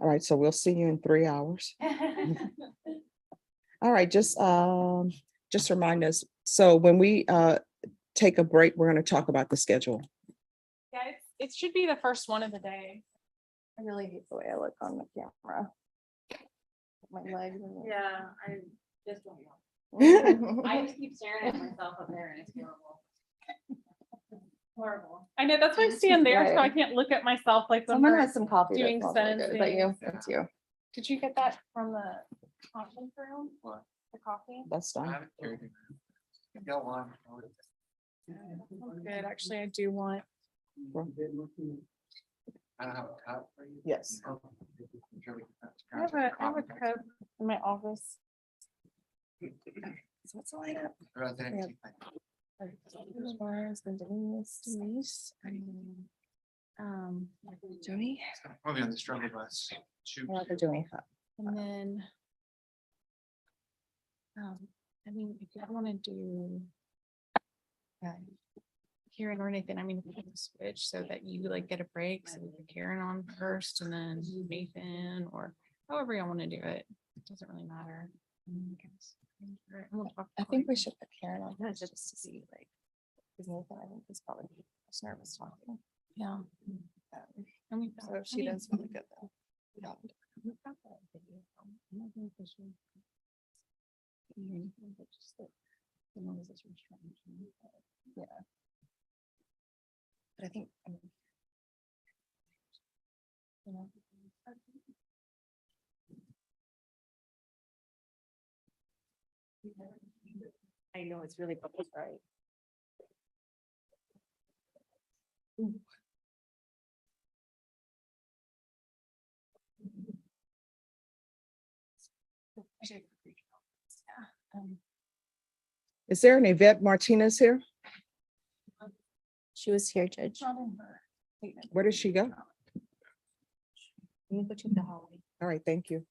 All right, so we'll see you in 3 hours. All right, just remind us. So when we take a break, we're going to talk about the schedule. Yeah, it should be the first one of the day. I really hate the way I look on the camera. My legs. Yeah, I just don't know. I just keep staring at myself up there and it's horrible. Horrible. I know, that's why I stand there, so I Right. can't look at myself like when Someone we're has some coffee. that doing smells really good. Is that you? sentencing. That's you. Did you get that from the conference room or the coffee? That's I fine. haven't carried it. You got one. Good, actually, I do want. I don't have a cup for you. Yes. I'm sure we can I have a cup in my office. So what's the lineup? Resident. Denise, Joni? Probably on the struggle bus. Shoot. I like the Joni cup. and then. I mean, if you want to do. Karen or anything, I mean, if we can switch so that you like get a break, so we put Karen on first and then Nathan, or however y'all want to do it. It doesn't really matter. I think we should put Karen on first just to see like. Because Nathan, I think is probably most nervous talking. Yeah. And we, So she does really good though. Yeah. Yeah. But I think, I mean, you know. I know it's really public, right? Is there an Yvette Martinez here? She was here, Judge. Where did she go? Let me put you in the hallway. All right, thank you.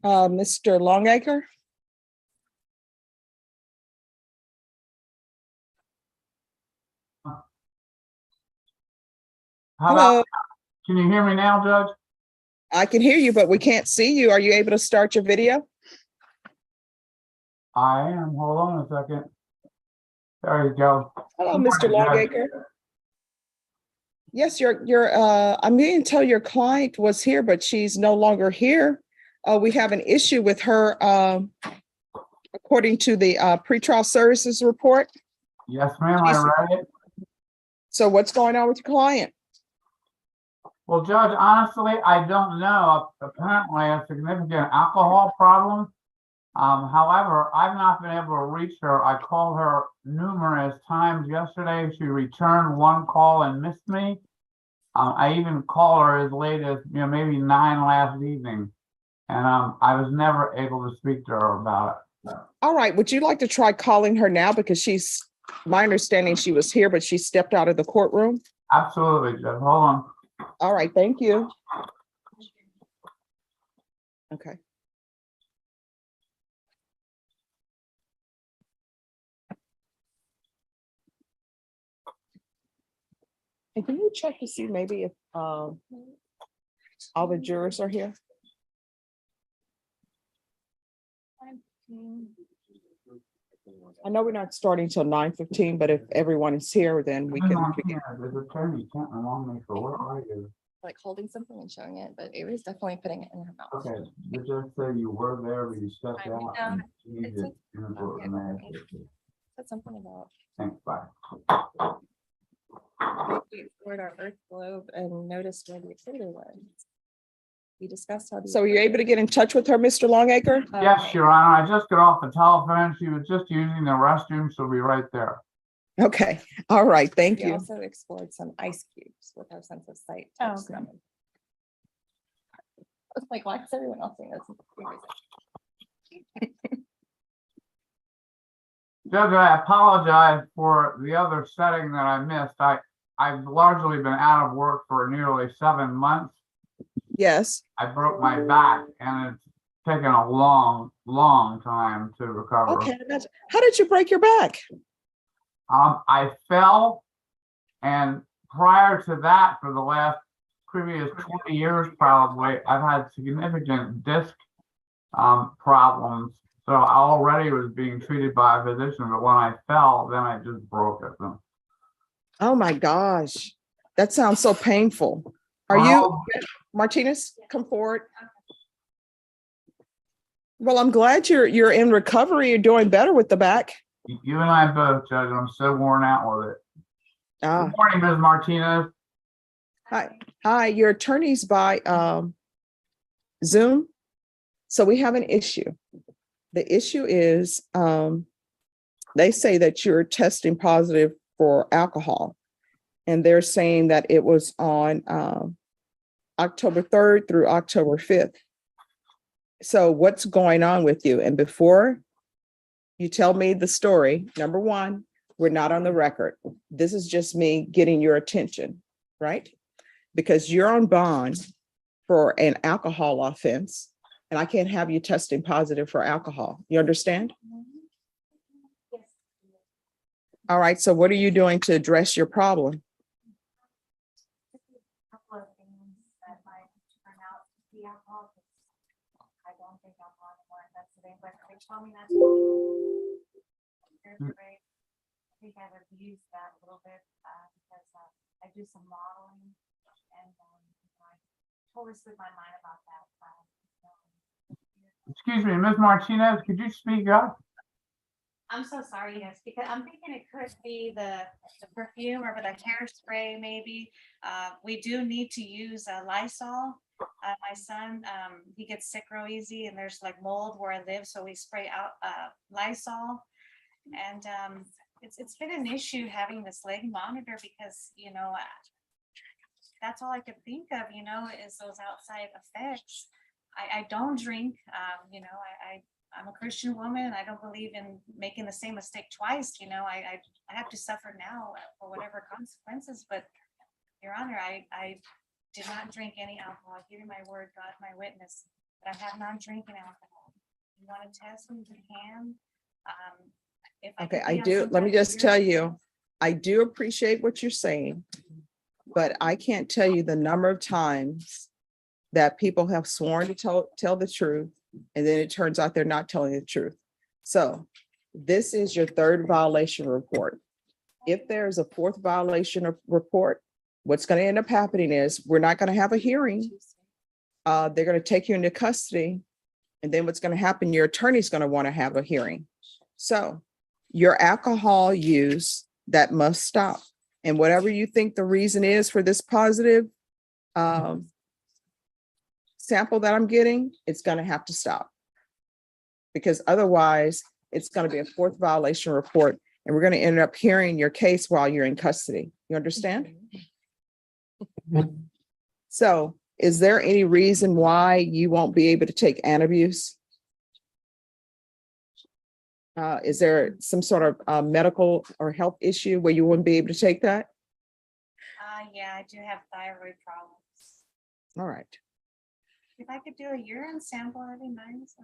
Mr. Longacre? Hello, Can you hear me now, Judge? I can hear you, but we can't see you. Are you able to start your video? I am. Hold on a second. There you go. Hello, Good Mr. morning, Judge. Longacre. Yes, I'm being told your client was here, but she's no longer here. We have an issue with her, according to the pretrial services report. Yes, ma'am, I read it. So what's going on with your client? Well, Judge, honestly, I don't know. Apparently a significant alcohol problem. However, I've not been able to reach her. I called her numerous times yesterday. She returned one call and missed me. I even called her as late as, maybe 9 last evening. And I was never able to speak to her about it. All right, would you like to try calling her now? Because my understanding she was here, but she stepped out of the courtroom. Absolutely, Judge. Hold on. All right, thank you. Okay. And can you check to see maybe if all the jurors are here? I know we're not starting till 9:15, but if everyone is here, then we I'm can not begin. here. The attorney can't remind me for what I do. Like holding something and showing it, but Avery's definitely putting it in her mouth. Okay, you just said you were there, but you stepped I out. know. and you It's needed input from that. Said something about Thanks, bye. we explored our Earth globe and noticed where the equator was. We discussed how. So are you able to get in touch with her, Mr. Longacre? Yes, Your Honor, I just got off the telephone. She was just using the restroom. She'll be right there. Okay, all right, thank We you. also explored some ice cubes with our sense of sight. Oh, touch, okay. smell. I was like, why is everyone else doing this? Judge, I apologize for the other setting that I missed. I've largely been out of work for nearly 7 months. Yes. I broke my back and it's taken a long, long time to recover. Okay. How did you break your back? I fell, and prior to that, for the last previous 20 years, probably, I've had significant disc problems. So I already was being treated by a physician, but when I fell, then I just broke it. So, Oh my gosh. That sounds so painful. Are you, well, Martinez, come forward? Well, I'm glad you're in recovery. You're doing better with the back. you and I both, Judge. I'm so worn out with it. Ah, Good morning, Ms. Martinez. hi, your attorney's by Zoom. So we have an issue. The issue is they say that you're testing positive for alcohol. And they're saying that it was on October 3rd through October 5th. So what's going on with you? And before you tell me the story, number one, we're not on the record. This is just me getting your attention, right? Because you're on bond for an alcohol offense, and I can't have you testing positive for alcohol. You understand? All right, so what are you doing to address your problem? Couple of things that might turn out to be alcohol. I don't think alcohol anymore, that's the thing, but they told me not to. I think I've abused that a little bit, because I do some modeling and I totally slipped my mind about that. Excuse me, Ms. Martinez, could you speak up? I'm so sorry, yes, because I'm thinking it could be the perfume or the hairspray maybe. We do need to use Lysol. My son, he gets sick real easy and there's like mold where I live, so we spray out Lysol. And it's been an issue having this leg monitor because, you know, that's all I could think of, you know, is those outside effects. I don't drink, you know, I'm a Christian woman and I don't believe in making the same mistake twice. You know, I have to suffer now for whatever consequences, but Your Honor, I did not drink any alcohol. I give you my word, God, my witness, that I have not drinking alcohol. You want to test me, you can. If I Okay, could I be on do. some Let me type of just tell urine- you, I do appreciate what you're saying, but I can't tell you the number of times that people have sworn to tell the truth, and then it turns out they're not telling the truth. So this is your third violation report. If there's a fourth violation of report, what's going to end up happening is we're not going to have a hearing. They're going to take you into custody. And then what's going to happen, your attorney's going to want to have a hearing. So your alcohol use, that must stop. And whatever you think the reason is for this positive sample that I'm getting, it's going to have to stop. Because otherwise, it's going to be a fourth violation report, and we're going to end up hearing your case while you're in custody. You understand? So is there any reason why you won't be able to take antabuse? Is there some sort of medical or health issue where you wouldn't be able to take that? Yeah, I do have thyroid problems. All right. If I could do a urine sample, that'd be nice.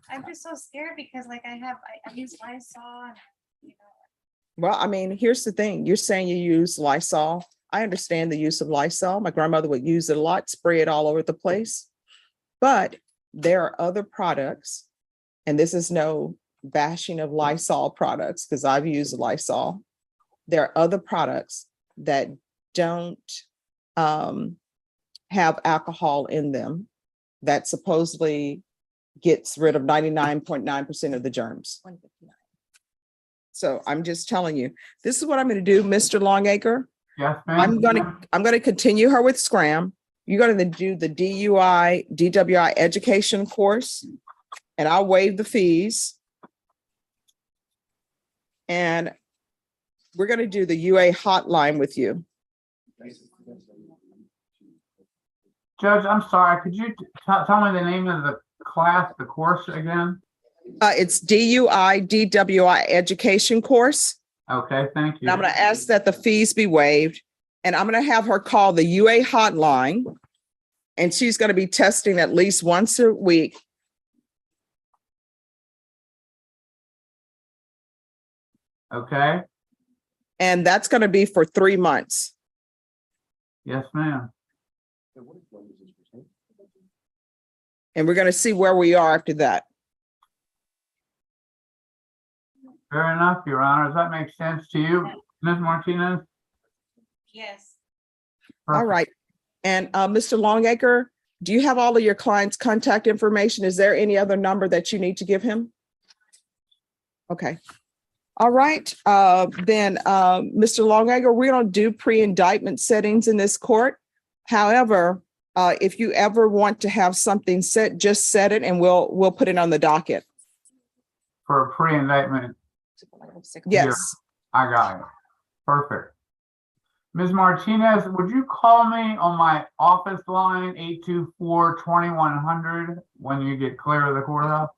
I'm just so scared because like I use Lysol and, you know. Well, I mean, here's the thing. You're saying you use Lysol. I understand the use of Lysol. My grandmother would use it a lot, spray it all over the place. But there are other products, and this is no bashing of Lysol products because I've used Lysol. There are other products that don't have alcohol in them that supposedly gets rid of 99.9% of the germs. So I'm just telling you, this is what I'm going to do, Mr. Longacre. Yes, ma'am. I'm going to continue her with Scram. You're going to do the DWI education course, and I'll waive the fees. And we're going to do the UA hotline with you. Judge, I'm sorry, could you tell me the name of the class, the course again? It's DWI education course. Okay, thank you. And I'm going to ask that the fees be waived, and I'm going to have her call the UA hotline. And she's going to be testing at least once a week. Okay, And that's going to be for 3 months. yes, ma'am. And we're going to see where we are after that. Fair enough, Your Honor. Does that make sense to you, Ms. Martinez? Yes. All Perfect. right. And Mr. Longacre, do you have all of your clients' contact information? Is there any other number that you need to give him? Okay. All right. Then Mr. Longacre, we don't do pre-indictment settings in this court. However, if you ever want to have something set, just set it and we'll put it on the docket. For a pre-indictment, Yes. I got it. Perfect. Ms. Martinez, would you call me on my office line, 824-2100, when you get clear of the courthouse?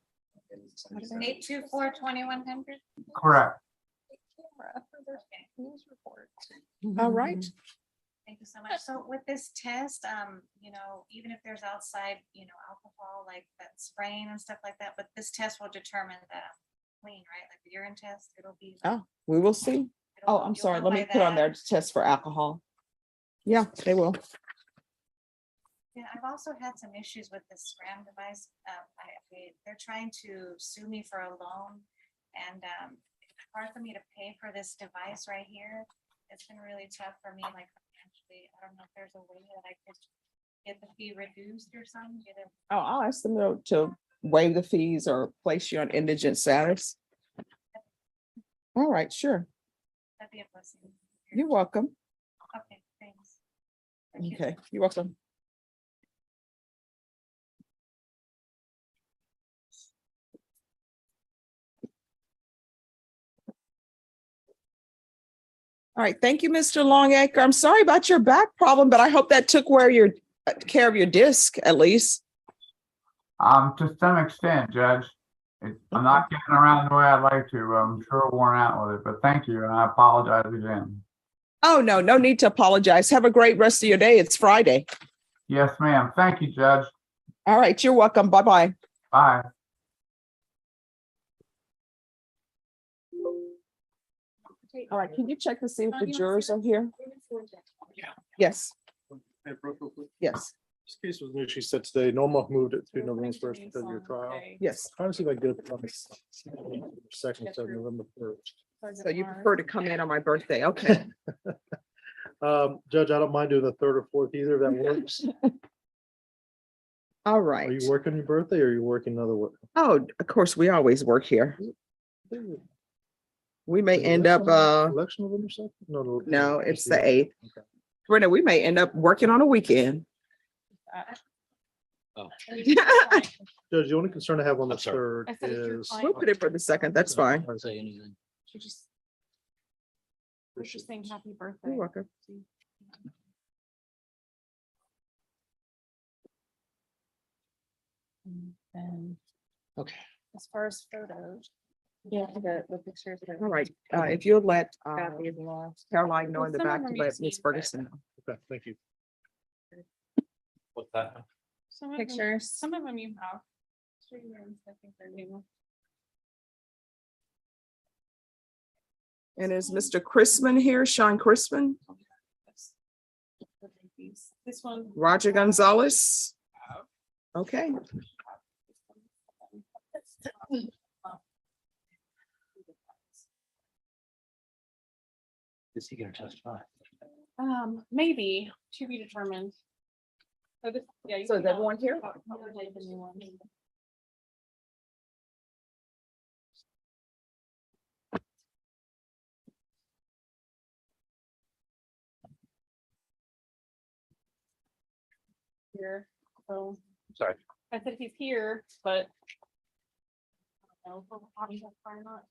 824-2100. Correct. All right. Thank you so much. So with this test, you know, even if there's outside, you know, alcohol, like that spraying and stuff like that, but this test will determine that I'm clean, right? Like the urine test, it'll be. Oh, we will see. Oh, I'm you'll sorry. know Let me by put on that. there test for alcohol. Yeah, they will. Yeah, I've also had some issues with this SRAM device. They're trying to sue me for a loan, and it's hard for me to pay for this device right here. It's been really tough for me, like financially. I don't know if there's a way that I could get the fee reduced or something. Oh, I'll ask them to waive the fees or place you on indigent status. All right, sure. That'd be a blessing. You're welcome. Okay, thanks. Thank you. Okay, you're welcome. All right, thank you, Mr. Longacre. I'm sorry about your back problem, but I hope that took care of your disc at least. To some extent, Judge. I'm not getting around the way I'd like to. I'm sure worn out with it, but thank you, and I apologize again. Oh, no, no need to apologize. Have a great rest of your day. It's Friday. Yes, ma'am. Thank you, Judge. All right, you're welcome. Bye-bye. Bye. All right, can you check to see if the You wanna jurors see are here? Yeah. Yes, Hey, Brooke, real quick. yes, This case was initially set today. Norma moved it to November first because of your trial. yes. Trying to see if I can get it on the second of November first. So you prefer to come in on my birthday? Okay. Judge, I don't mind doing the third or fourth either, if that works. All Are right. you working on your birthday or are you working another work? Oh, of course, we always work here. We may end up, Election November second? no, it's the 8th. Brenda, we may end up working on a weekend. Judge, the only concern I have on the I'm sorry. third I said it's your is. client. We'll put it for the 2nd. That's fine. Say anything. We're just saying happy birthday. You're welcome. And Okay. as far as photos. Yeah, the pictures. All right, if you'll let Copy of the law. Caroline know in the Some of back to them let you've Ms. seen, but- Ferguson know. Okay, thank you. What's that? Some of them- Pictures. Some of them you have. Show you ones, I think they're new. And is Mr. Chrisman here, Sean Chrisman, This one. Roger Gonzalez? Okay, Is he gonna testify? Maybe to be determined. So this, yeah. you So can is have- everyone here? I'll take the new one. Here, so Sorry. I said he's here, but. I don't know if we're having that far or not.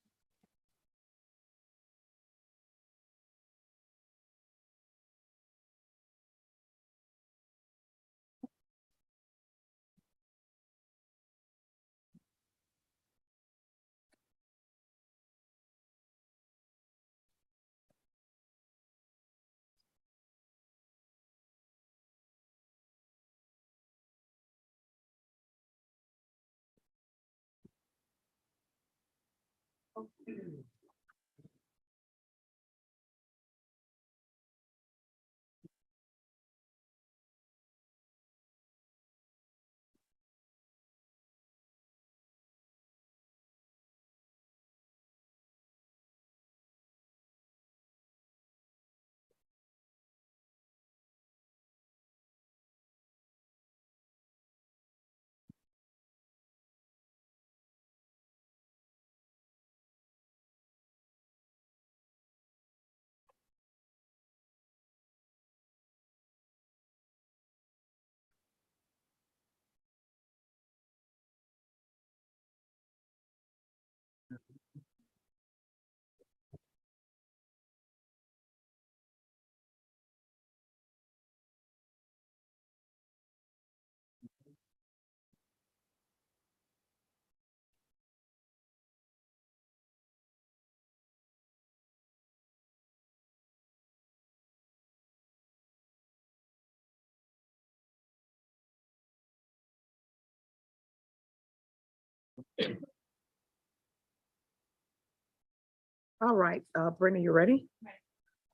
All right, Brenda, you ready?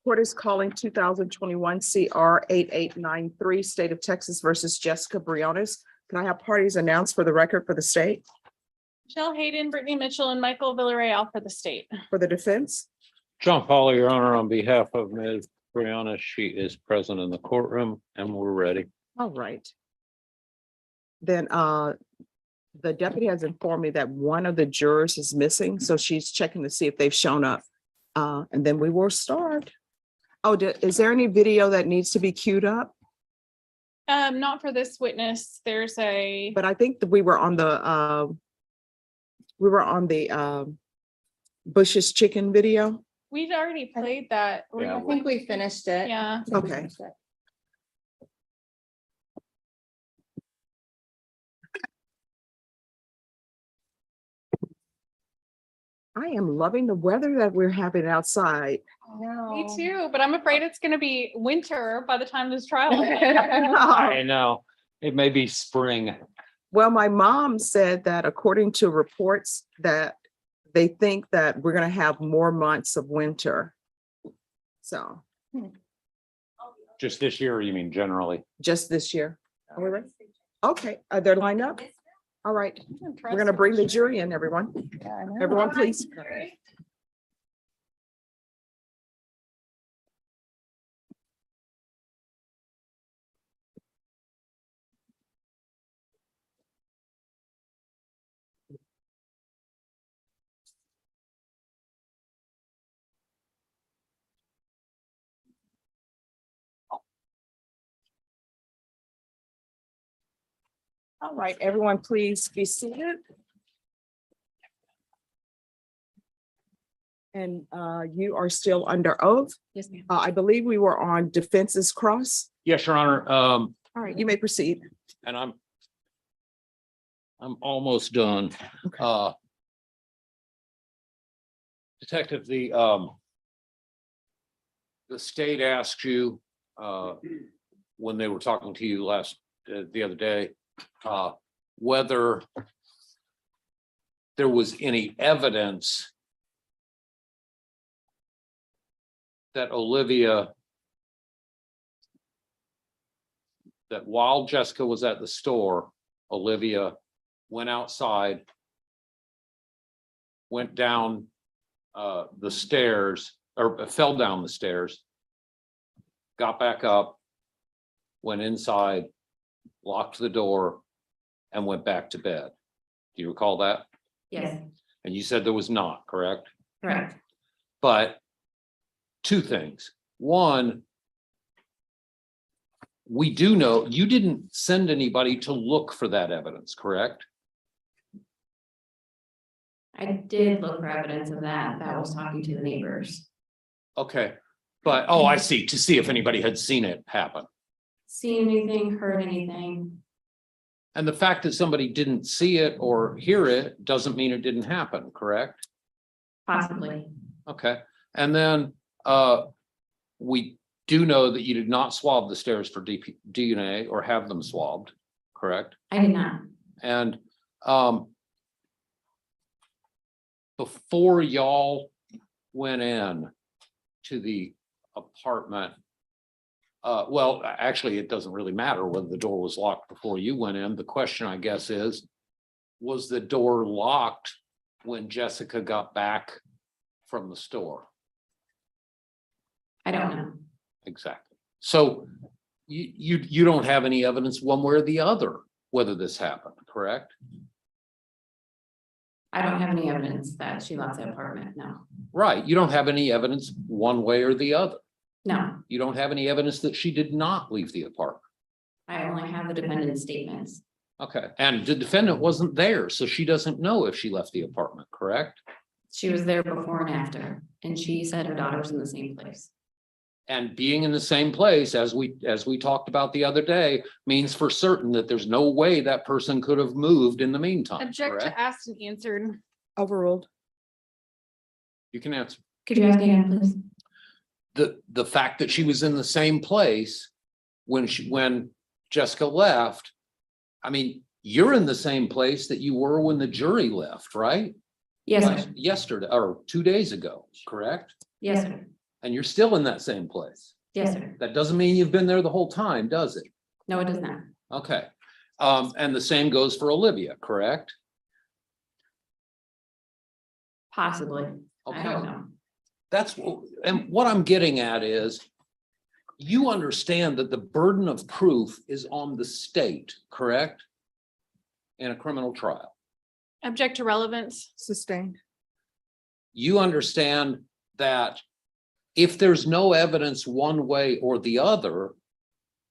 Court is calling 2021 CR 8893, State of Texas versus Jessica Briones. Can I have parties announced for the record for the state, Michelle Hayden, Brittany Mitchell, and Michael Villarreal for the state. for the defense? John Paul, Your Honor, on behalf of Ms. Brianna, she is present in the courtroom and we're ready. All right. Then the deputy has informed me that one of the jurors is missing, so she's checking to see if they've shown up. And then we will start. Oh, is there any video that needs to be queued up? Not for this witness. There's a, But I think that we were on the Bush's chicken video. we'd already played that. Yeah, I think we finished it. Yeah. Okay. I am loving the weather that we're having outside. Me too, but I'm afraid it's gonna be winter by the time this trial. I know, it may be spring. Well, my mom said that according to reports that they think that we're gonna have more months of winter. So Just this year, or you mean generally? just this year. Are we ready? Okay, they're lined up. All right, we're gonna bring the jury in, everyone. Everyone, please. All right, everyone, please be seated. And you are still under oath. Yes, ma'am. I believe we were on defense's cross. Yes, Your Honor, All right, you may proceed. and I'm almost done. Okay. Detective, the state asked you, when they were talking to you the other day, whether there was any evidence that that while Jessica was at the store, Olivia went outside, went down the stairs, or fell down the stairs, got back up, went inside, locked the door, and went back to bed. Do you recall that? Yes, And you said there was not, correct? correct. But two things. One, we do know you didn't send anybody to look for that evidence, correct? I did look for evidence of that. That was talking to the neighbors. Okay, but, oh, I see, to see if anybody had seen it happen. Seen anything, heard anything? And the fact that somebody didn't see it or hear it doesn't mean it didn't happen, correct? Possibly. Okay, and then we do know that you did not swab the stairs for DNA or have them swabbed, correct? I did not. And before y'all went in to the apartment, well, actually, it doesn't really matter whether the door was locked before you went in. The question, I guess, is, was the door locked when Jessica got back from the store? I don't know. Exactly. So you don't have any evidence one way or the other whether this happened, correct? I don't have any evidence that she left the apartment. No, Right. You don't have any evidence one way or the other. no. You don't have any evidence that she did not leave the apartment. I only have the defendant's statements. Okay. And the defendant wasn't there, so she doesn't know if she left the apartment, correct? She was there before and after, and she said her daughter was in the same place. And being in the same place, as we talked about the other day, means for certain that there's no way that person could have moved in the meantime, Object correct? to asked and answered. Overruled. You can answer. Could you ask me again, please? The fact that she was in the same place when Jessica left, I mean, you're in the same place that you were when the jury left, right? Yes, Like sir. yesterday or 2 days ago, correct? Yes, sir. And you're still in that same place. Yes, sir. That doesn't mean you've been there the whole time, does it? No, it does not. Okay. And the same goes for Olivia, correct? Possibly. I don't Okay. know. And what I'm getting at is, you understand that the burden of proof is on the state, correct? In a criminal trial. Object to relevance. Sustained. You understand that if there's no evidence one way or the other,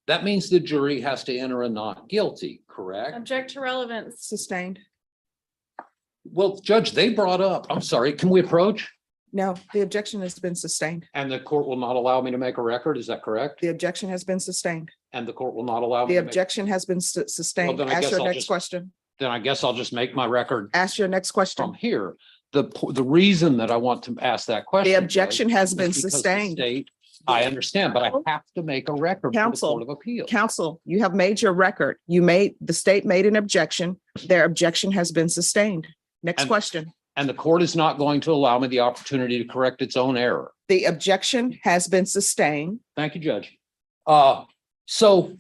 that means the jury has to enter a not guilty, correct? Object to relevance. Sustained. Well, Judge, they brought up, I'm sorry, can we approach? No, the objection has been sustained. And the court will not allow me to make a record, is that correct? The objection has been sustained. And the court will not allow me The to make, objection has been sustained. then I Ask guess your I'll next just- question. then I guess I'll just make my record Ask your next from question. here. The reason that I want to ask that question. The objection Judge, has is been because the sustained. state- I understand, but I have to make a record for the Counsel. Court of Appeal. Counsel, you have made your record. The state made an objection. Their objection has been sustained. Next And- question. And the court is not going to allow me the opportunity to correct its own error. The objection has been sustained. Thank you, Judge. So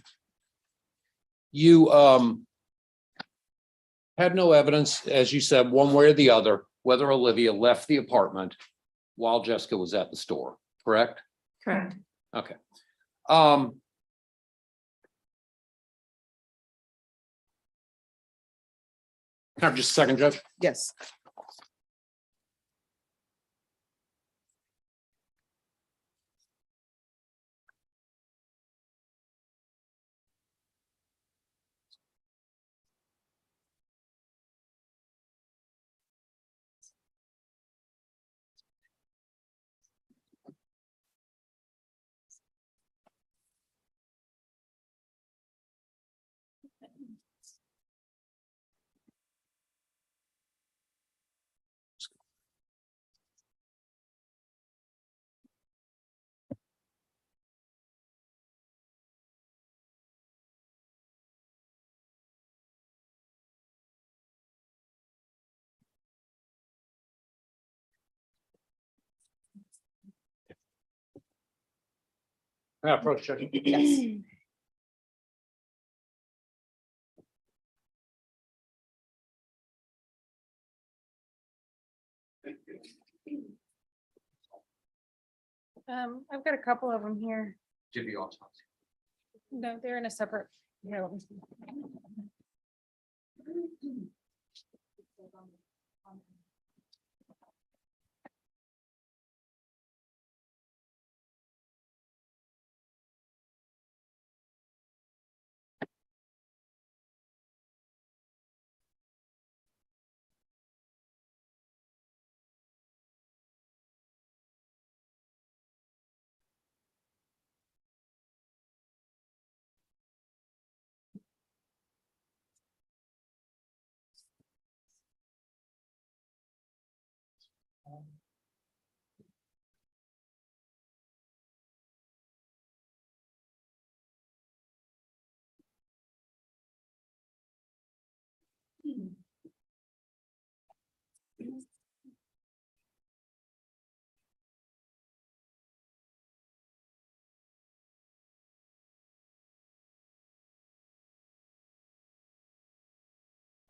you had no evidence, as you said, one way or the other, whether Olivia left the apartment while Jessica was at the store, correct? Correct. Okay. Can I have just a second, Judge? Yes. Yeah, approach, Judge. Yes. I've got a couple of them here. Give you autopsy. No, they're in a separate. Here, let me see.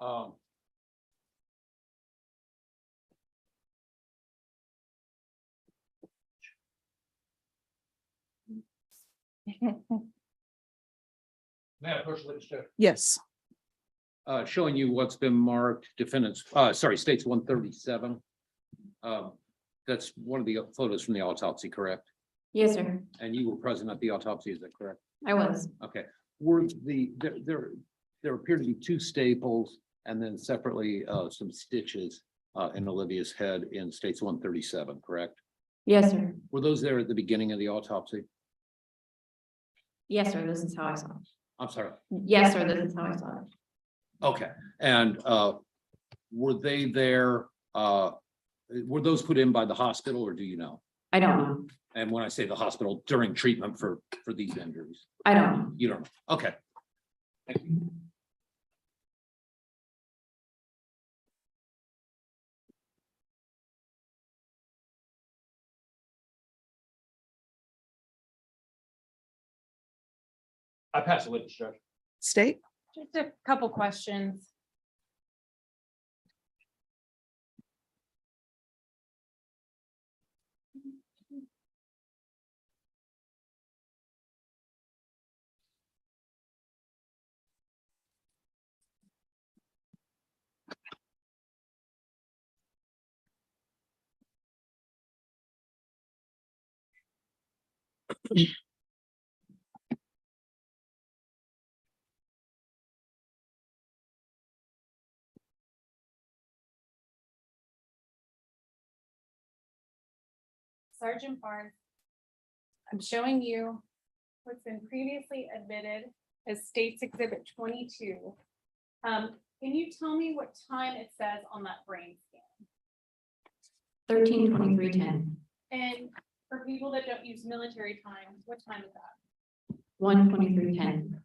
Um, May I approach the witness, Judge? Yes. Showing you what's been marked defendants, sorry, states 137. That's one of the photos from the autopsy, correct? Yes, sir. And you were present at the autopsy, is that correct? I was. Okay, were there appear to be two staples and then separately some stitches in Olivia's head in states 137, correct? Yes, sir. Were those there at the beginning of the autopsy? Yes, sir. This is how I saw it. I'm sorry. Yes, sir. This is how I saw it. Okay, and were they there, were those put in by the hospital or do you know? I don't know. And when I say the hospital, during treatment for these injuries, I don't know. you don't know, okay. Thank you. I pass the witness, Judge. State? Just a couple questions. Sergeant Barnes, I'm showing you what's been previously admitted as States Exhibit 22. Can you tell me what time it says on that brain scan? 13:23:10. And for people that don't use military time, what time is that? 1:23:10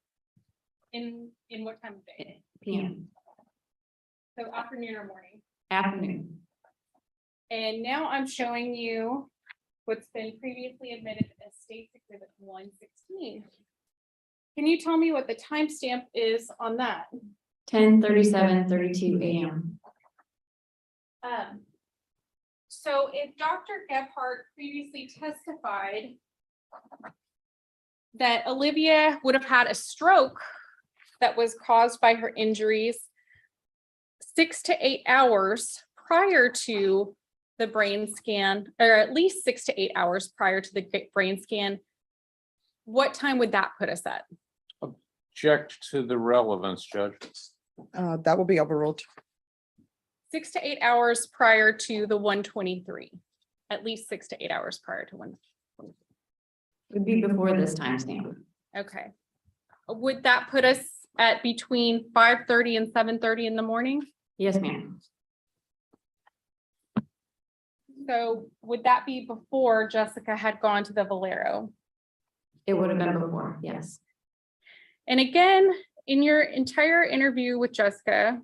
In what time of day? p.m. So afternoon or morning? afternoon. And now I'm showing you what's been previously admitted as States Exhibit 116. Can you tell me what the timestamp is on that? 10:37:32 a.m. So if Dr. Gebhardt previously testified that Olivia would have had a stroke that was caused by her injuries 6 to 8 hours prior to the brain scan, or at least 6 to 8 hours prior to the brain scan, what time would that put us at? Object to the relevance, Judge. That will be overruled. 6 to 8 hours prior to the 123, at least 6 to 8 hours prior to 1. Would be before this timestamp. Okay. Would that put us at between 5:30 and 7:30 in the morning? Yes, ma'am. So would that be before Jessica had gone to the Valero? It would have been before, yes. And again, in your entire interview with Jessica,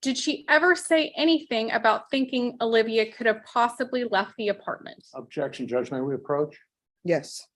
did she ever say anything about thinking Olivia could have possibly left the apartment? Objection, Judge, may we approach? Yes.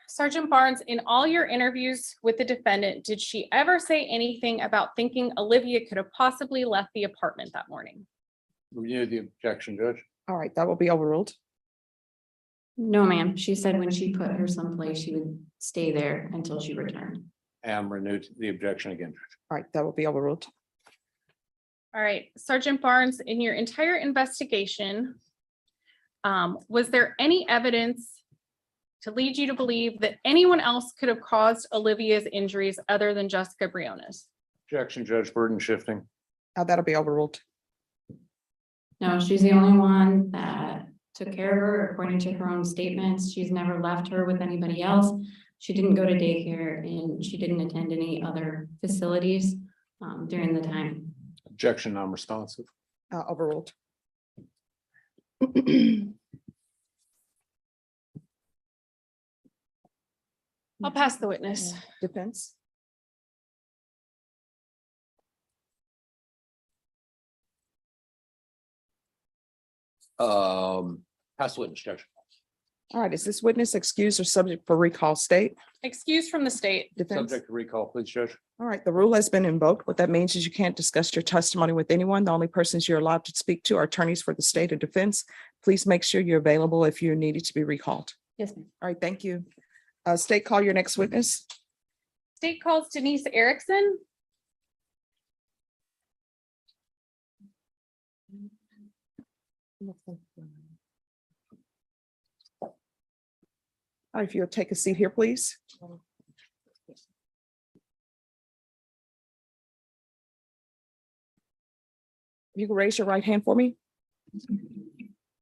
Sergeant Barnes, in all your interviews with the defendant, did she ever say anything about thinking Olivia could have possibly left the apartment that morning? Review the objection, Judge. All right, that will be overruled. No, ma'am. She said when she put her someplace, she would stay there until she returned. And renewed the objection again. All right, that will be overruled. All right, Sergeant Barnes, in your entire investigation, was there any evidence to lead you to believe that anyone else could have caused Olivia's injuries other than Jessica Briones? Objection, Judge, burden shifting. That'll be overruled. No, she's the only one that took care of her according to her own statements. She's never left her with anybody else. She didn't go to daycare and she didn't attend any other facilities during the time. Objection, non-responsive. Overruled. I'll pass the witness. Defense. Pass witness, Judge. All right, is this witness excused or subject for recall? State. Excused from the state. Defense. Subject to recall, please, Judge. All right, the rule has been invoked. What that means is you can't discuss your testimony with anyone. The only persons you're allowed to speak to are attorneys for the state of defense. Please make sure you're available if you're needed to be recalled. Yes, ma'am. All right, thank you. State, call your next witness. State calls Denise Erickson. All right, if you'll take a seat here, please. You can raise your right hand for me.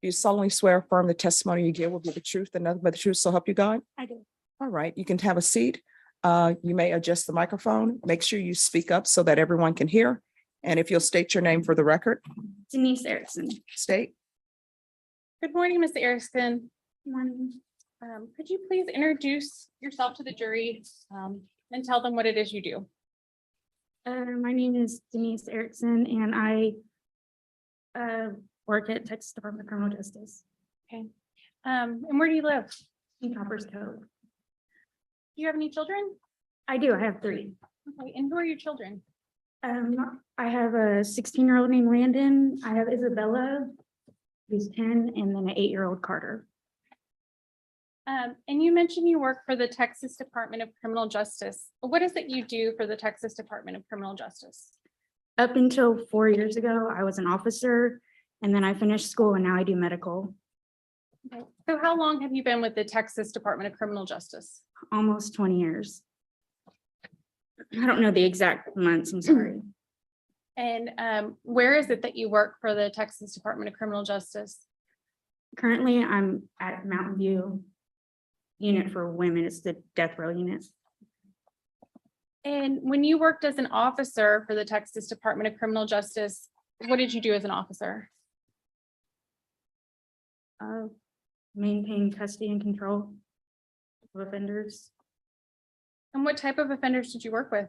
You solemnly swear affirm the testimony you give will be the truth and nothing but the truth, so help you God? I do. All right, you can have a seat. You may adjust the microphone. Make sure you speak up so that everyone can hear. And if you'll state your name for the record, Denise Erickson. state. Good morning, Ms. Erickson. Morning. Could you please introduce yourself to the jury and tell them what it is you do? My name is Denise Erickson and I work at Texas Department of Criminal Justice And where do you live? in Copper's Cove. Do you have any children? I do, I have 3. Okay, and who are your children? I have a 16-year-old named Landon. I have Isabella, who's 10, and then an 8-year-old Carter. And you mentioned you work for the Texas Department of Criminal Justice. What is it you do for the Texas Department of Criminal Justice? Up until 4 years ago, I was an officer, and then I finished school and now I do medical. Okay. So how long have you been with the Texas Department of Criminal Justice? Almost 20 years. I don't know the exact months, I'm sorry. And where is it that you work for the Texas Department of Criminal Justice? Currently, I'm at Mountain View unit for women. It's the death row unit. And when you worked as an officer for the Texas Department of Criminal Justice, what did you do as an officer? Maintain custody and control of offenders. And what type of offenders did you work with?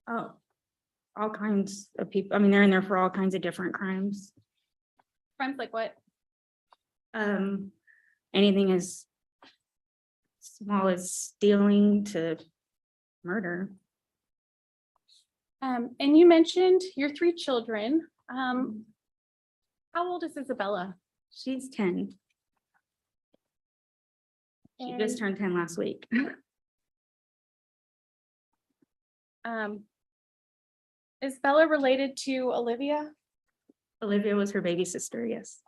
Oh, all kinds of people. I mean, they're in there for all kinds of different crimes. Crimes like what? Anything as small as stealing to murder. And you mentioned your 3 children. How old is Isabella? She's 10. She just turned 10 last week. Is Bella related to Olivia? Olivia was her baby sister, yes.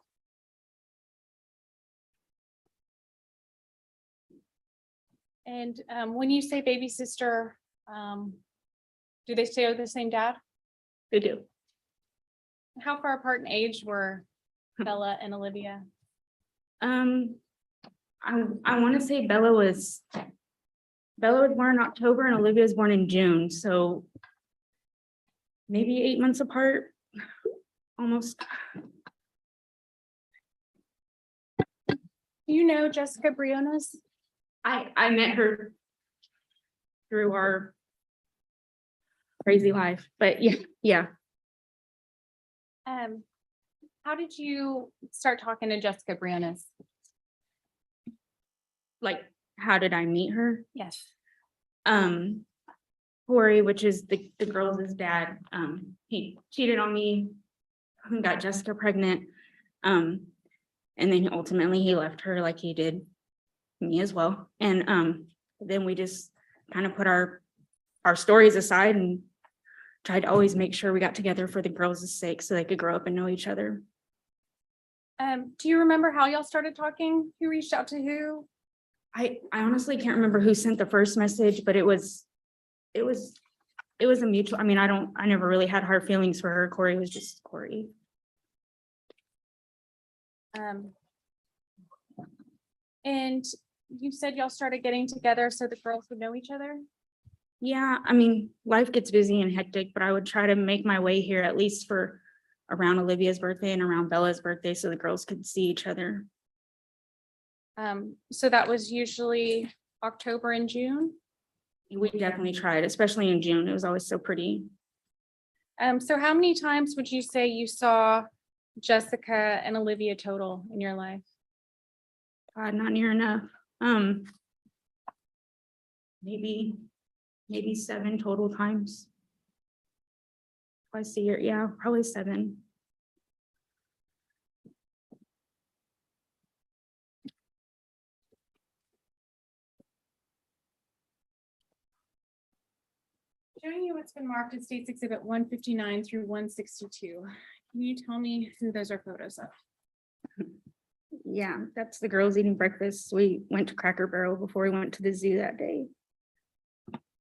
And when you say baby sister, do they stay with the same dad? They do. How far apart in age were Bella and Olivia? I want to say Bella was born in October and Olivia was born in June, so maybe 8 months apart, almost. You know Jessica Briones? I met her through our crazy life, but yeah. How did you start talking to Jessica Briones? Like, how did I meet her? Yes. Corey, which is the girls' dad, he cheated on me and got Jessica pregnant. And then ultimately he left her like he did me as well. And then we just kind of put our stories aside and tried to always make sure we got together for the girls' sake so they could grow up and know each other. Do you remember how y'all started talking? Who reached out to who? I honestly can't remember who sent the first message, but it was a mutual, I mean, I never really had hard feelings for her. Corey was just Corey. And you said y'all started getting together so the girls would know each other? Yeah, I mean, life gets busy and hectic, but I would try to make my way here at least for around Olivia's birthday and around Bella's birthday so the girls could see each other. So that was usually October and June. We definitely tried, especially in June. It was always so pretty. So how many times would you say you saw Jessica and Olivia total in your life? God, not near enough. Maybe 7 total times. Twice a year, yeah, probably 7. Showing you what's been marked as States Exhibit 159 through 162. Can you tell me who those are photos of? Yeah, that's the girls eating breakfast. We went to Cracker Barrel before we went to the zoo that day.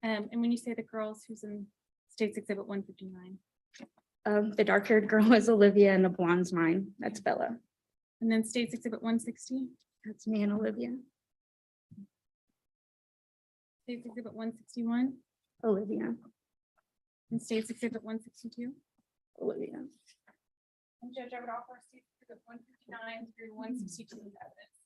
And when you say the girls, who's in States Exhibit 159? The dark-haired girl is Olivia and the blonde's mine. That's Bella. And then States Exhibit 160? That's me and Olivia. States Exhibit 161? Olivia. And States Exhibit 162? Olivia. And Judge, I would offer States Exhibit 159 through 162 as evidence.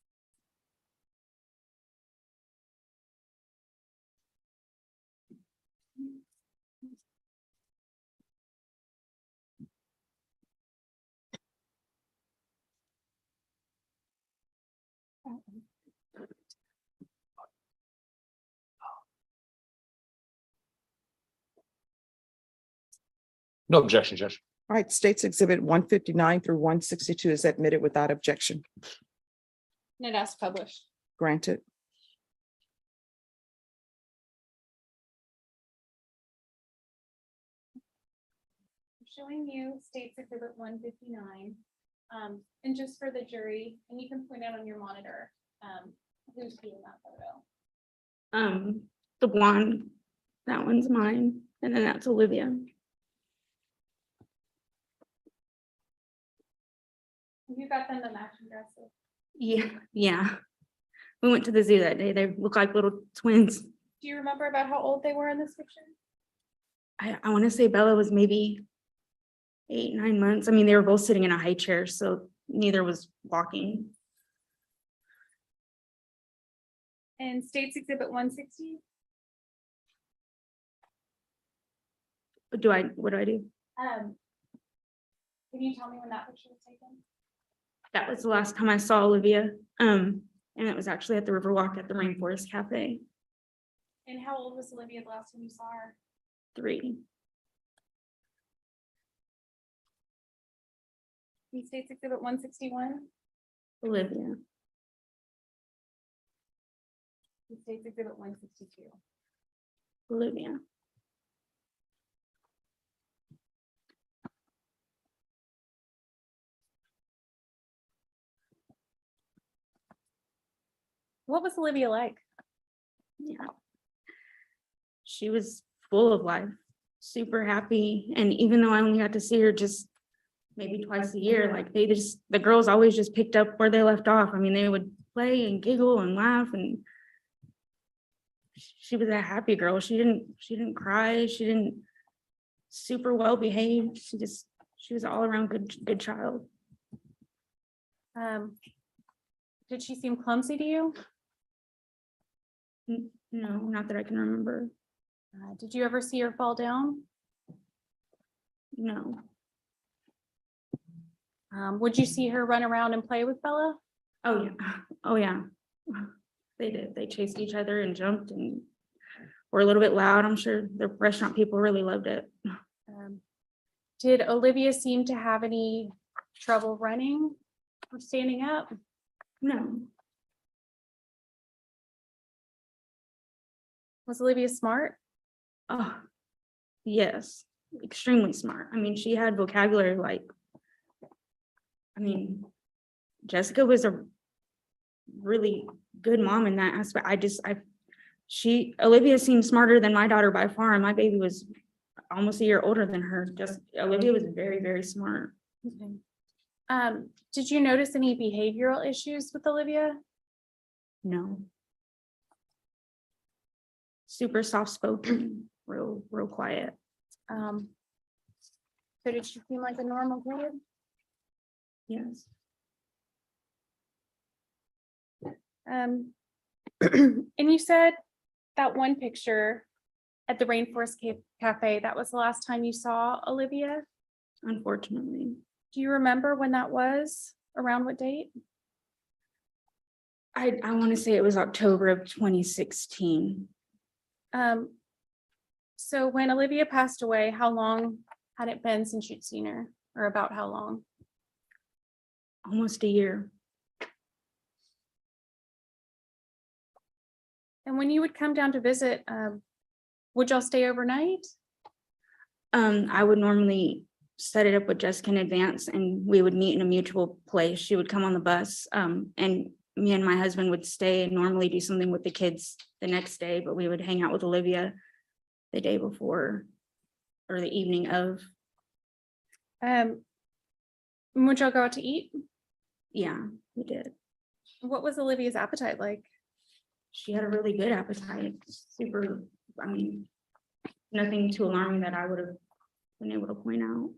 No objection, Judge. All right, States Exhibit 159 through 162 is admitted without objection. And it as published. Granted. Showing you States Exhibit 159. And just for the jury, and you can point out on your monitor, who's doing that photo. The blonde, that one's mine, and then that's Olivia. You got them the matching dresses. Yeah. We went to the zoo that day. They look like little twins. Do you remember about how old they were in this picture? I want to say Bella was maybe 8, 9 months. I mean, they were both sitting in a high chair, so neither was walking. And States Exhibit 160? What do I do? Can you tell me when that picture was taken? That was the last time I saw Olivia. And it was actually at the Riverwalk at the Rainforest Cafe. And how old was Olivia the last time you saw her? 3. In States Exhibit 161? Olivia. In States Exhibit 162? Olivia. What was Olivia like? Yeah. She was full of life, super happy. And even though I only got to see her just maybe twice a year, like the girls always just picked up where they left off. I mean, they would play and giggle and laugh, and she was a happy girl. She didn't cry. She didn't super well behaved. She was all around good child. Did she seem clumsy to you? No, not that I can remember. Did you ever see her fall down? No. Would you see her run around and play with Bella? Oh yeah. Oh yeah. They did. They chased each other and jumped and were a little bit loud. I'm sure the restaurant people really loved it. Did Olivia seem to have any trouble running or standing up? No. Was Olivia smart? Oh, yes. extremely smart. I mean, she had vocabulary like, I mean, Jessica was a really good mom in that aspect. Olivia seemed smarter than my daughter by far, and my baby was almost a year older than her. Just Olivia was very, very smart. Okay. Did you notice any behavioral issues with Olivia? No. Super soft spoken, real quiet. So did she seem like a normal kid? Yes. And you said that one picture at the Rainforest Cafe, that was the last time you saw Olivia? Unfortunately. Do you remember when that was? Around what date? I want to say it was October of 2016. So when Olivia passed away, how long had it been since you'd seen her? Or about how long? Almost a year. And when you would come down to visit, would y'all stay overnight? I would normally set it up with Jessica in advance and we would meet in a mutual place. She would come on the bus, and me and my husband would stay and normally do something with the kids the next day, but we would hang out with Olivia the day before or the evening of. Would y'all go out to eat? Yeah, we did. What was Olivia's appetite like? She had a really good appetite, super, I mean, nothing too alarming that I would have been able to point out.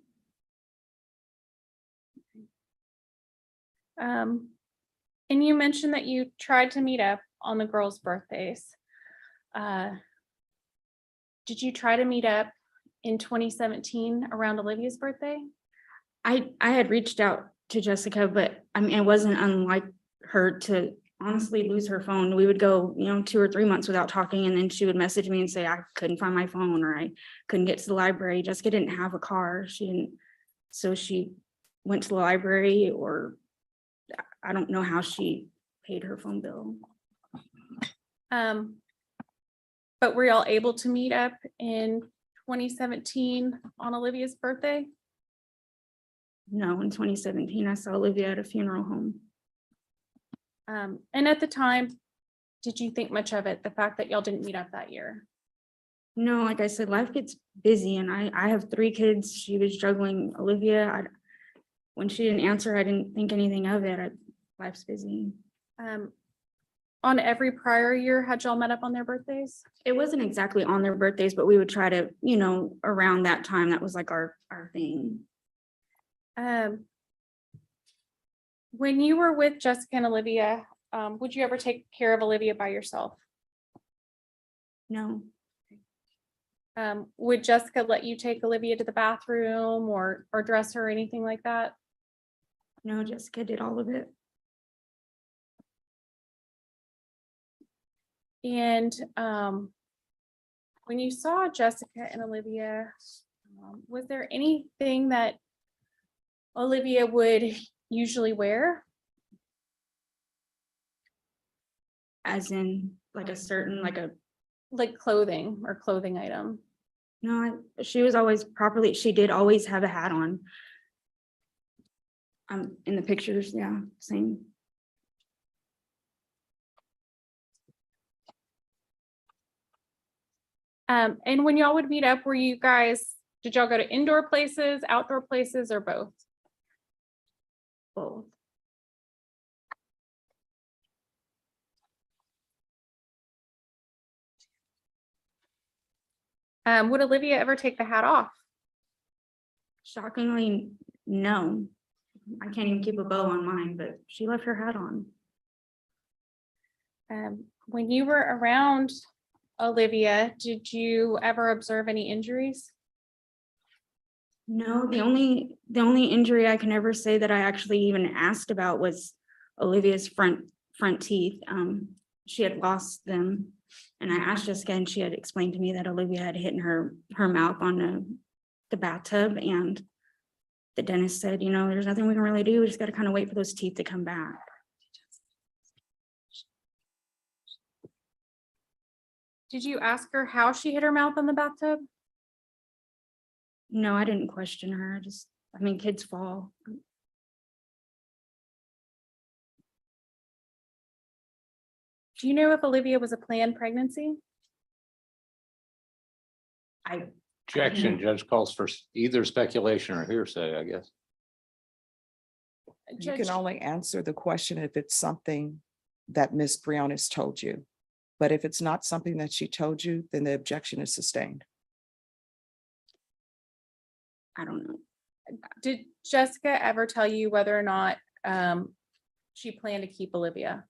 And you mentioned that you tried to meet up on the girls' birthdays. Did you try to meet up in 2017 around Olivia's birthday? I had reached out to Jessica, but I mean, it wasn't unlike her to honestly lose her phone. We would go, 2 or 3 months without talking, and then she would message me and say, I couldn't find my phone, or I couldn't get to the library. Jessica didn't have a car. So she went to the library, or I don't know how she paid her phone bill. But were y'all able to meet up in 2017 on Olivia's birthday? No, in 2017, I saw Olivia at a funeral home. And at the time, did you think much of it, the fact that y'all didn't meet up that year? No, like I said, life gets busy, and I have 3 kids. She was juggling Olivia. When she didn't answer, I didn't think anything of it. Life's busy. On every prior year, had y'all met up on their birthdays? It wasn't exactly on their birthdays, but we would try to, around that time, that was like our thing. When you were with Jessica and Olivia, would you ever take care of Olivia by yourself? No, Would Jessica let you take Olivia to the bathroom or dress her or anything like that? no, Jessica did all of it. And when you saw Jessica and Olivia, was there anything that Olivia would usually wear? As in like a certain, Like clothing or clothing item? no, she was always properly, she did always have a hat on. In the pictures, yeah, same. And when y'all would meet up, did y'all go to indoor places, outdoor places, or both? Both. Would Olivia ever take the hat off? Shockingly, no. I can't even keep a bow on mine, but she left her hat on. When you were around Olivia, did you ever observe any injuries? No, the only injury I can ever say that I actually even asked about was Olivia's front teeth. She had lost them, and I asked Jessica, and she had explained to me that Olivia had hit her mouth on the bathtub, and the dentist said, there's nothing we can really do. We just got to kind of wait for those teeth to come back. Did you ask her how she hit her mouth on the bathtub? No, I didn't question her. I mean, kids fall. Do you know if Olivia was a planned pregnancy? Objection, judge calls for either speculation or hearsay, I guess. You Judge, can only answer the question if it's something that Ms. Briones told you. But if it's not something that she told you, then the objection is sustained. I don't know. did Jessica ever tell you whether or not she planned to keep Olivia?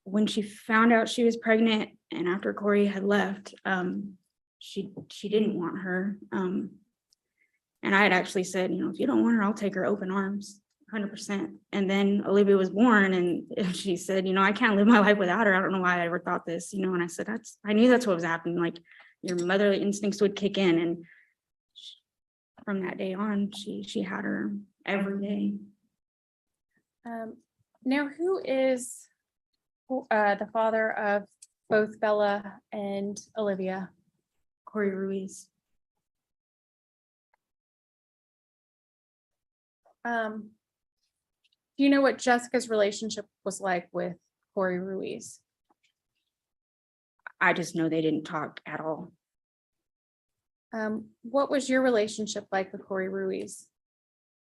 When she found out she was pregnant and after Corey had left, she didn't want her. And I had actually said, you know, if you don't want her, I'll take her open arms, 100%. And then Olivia was born and she said, you know, I can't live my life without her. I don't know why I ever thought this, you know, and I said, I knew that's what was happening. Like your motherly instincts would kick in. And from that day on, she had her every day. Now, who is the father of both Bella and Olivia? Corey Ruiz. Do you know what Jessica's relationship was like with Corey Ruiz? I just know they didn't talk at all. What was your relationship like with Corey Ruiz?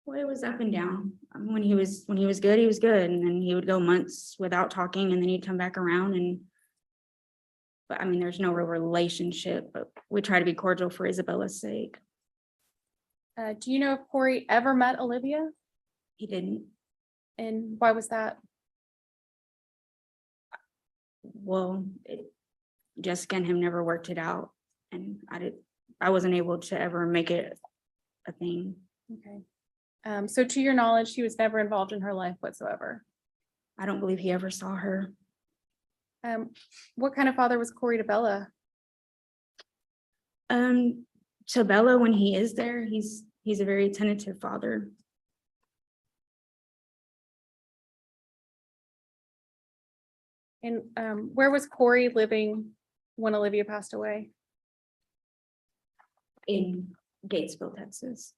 Well, it was up and down. When he was good, he was good. And then he would go months without talking and then he'd come back around but I mean, there's no real relationship, but we try to be cordial for Isabella's sake. Do you know if Corey ever met Olivia? He didn't. And why was that? Well, Jessica and him never worked it out. And I wasn't able to ever make it a thing. Okay. So to your knowledge, he was never involved in her life whatsoever. I don't believe he ever saw her. What kind of father was Corey to Bella? To Bella, when he is there, he's a very attentive father. And where was Corey living when Olivia passed away? In Gatesville, Texas.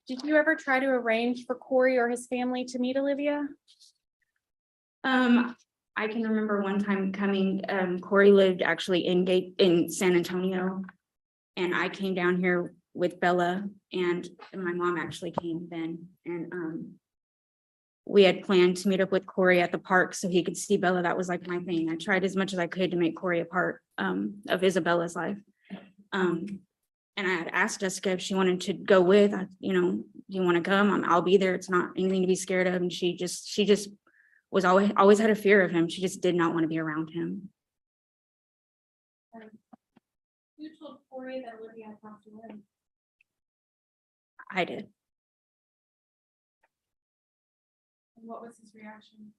Did you ever try to arrange for Corey or his family to meet Olivia? I can remember one time coming, Corey lived actually in San Antonio. And I came down here with Bella and my mom actually came then. And we had planned to meet up with Corey at the park so he could see Bella. That was like my thing. I tried as much as I could to make Corey a part of Isabella's life. And I had asked Jessica if she wanted to go with, you know, do you want to come? I'll be there. It's not anything to be scared of. And she just was always had a fear of him. She just did not want to be around him. Who told Corey that Olivia had passed away? I did. And what was his reaction?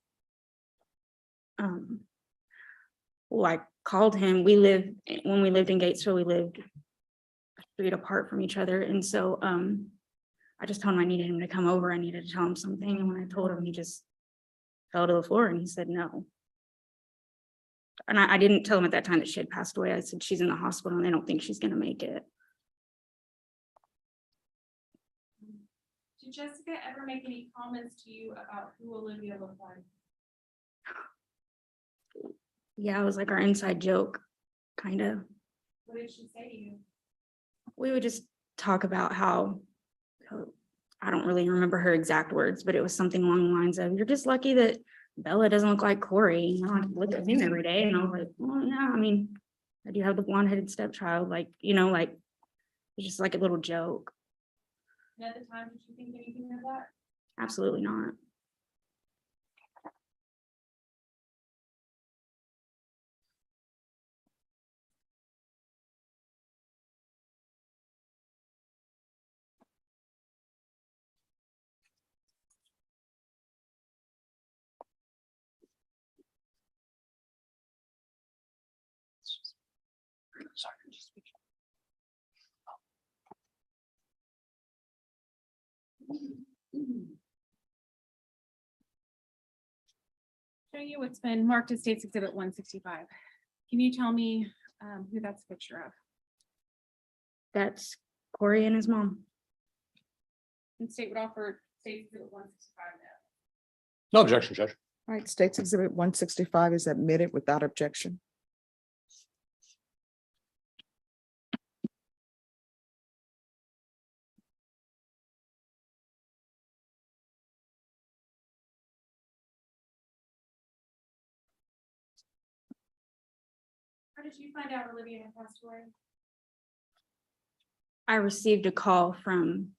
Well, I called him. When we lived in Gatesville, we lived a street apart from each other. And so I just told him I needed him to come over. I needed to tell him something. And when I told him, he just fell to the floor and he said no. And I didn't tell him at that time that she had passed away. I said, she's in the hospital and they don't think she's going to make it. Did Jessica ever make any comments to you about who Olivia looked like? Yeah, it was like our inside joke, kind of. What did she say to you? We would just talk about how, I don't really remember her exact words, but it was something along the lines of, you're just lucky that Bella doesn't look like Corey. You know, I look at him every day and I was like, well, yeah, I mean, I do have the blonde-headed stepchild, like, you know, like, it's just like a little joke. And at the time, did you think anything of that? Absolutely not. Show you what's been marked as State's Exhibit 165. Can you tell me who that's a picture of? That's Corey and his mom. And state would offer State's Exhibit 165 now. No objection, Judge. All right, State's Exhibit 165 is admitted without objection. How did you find out Olivia had passed away? I received a call from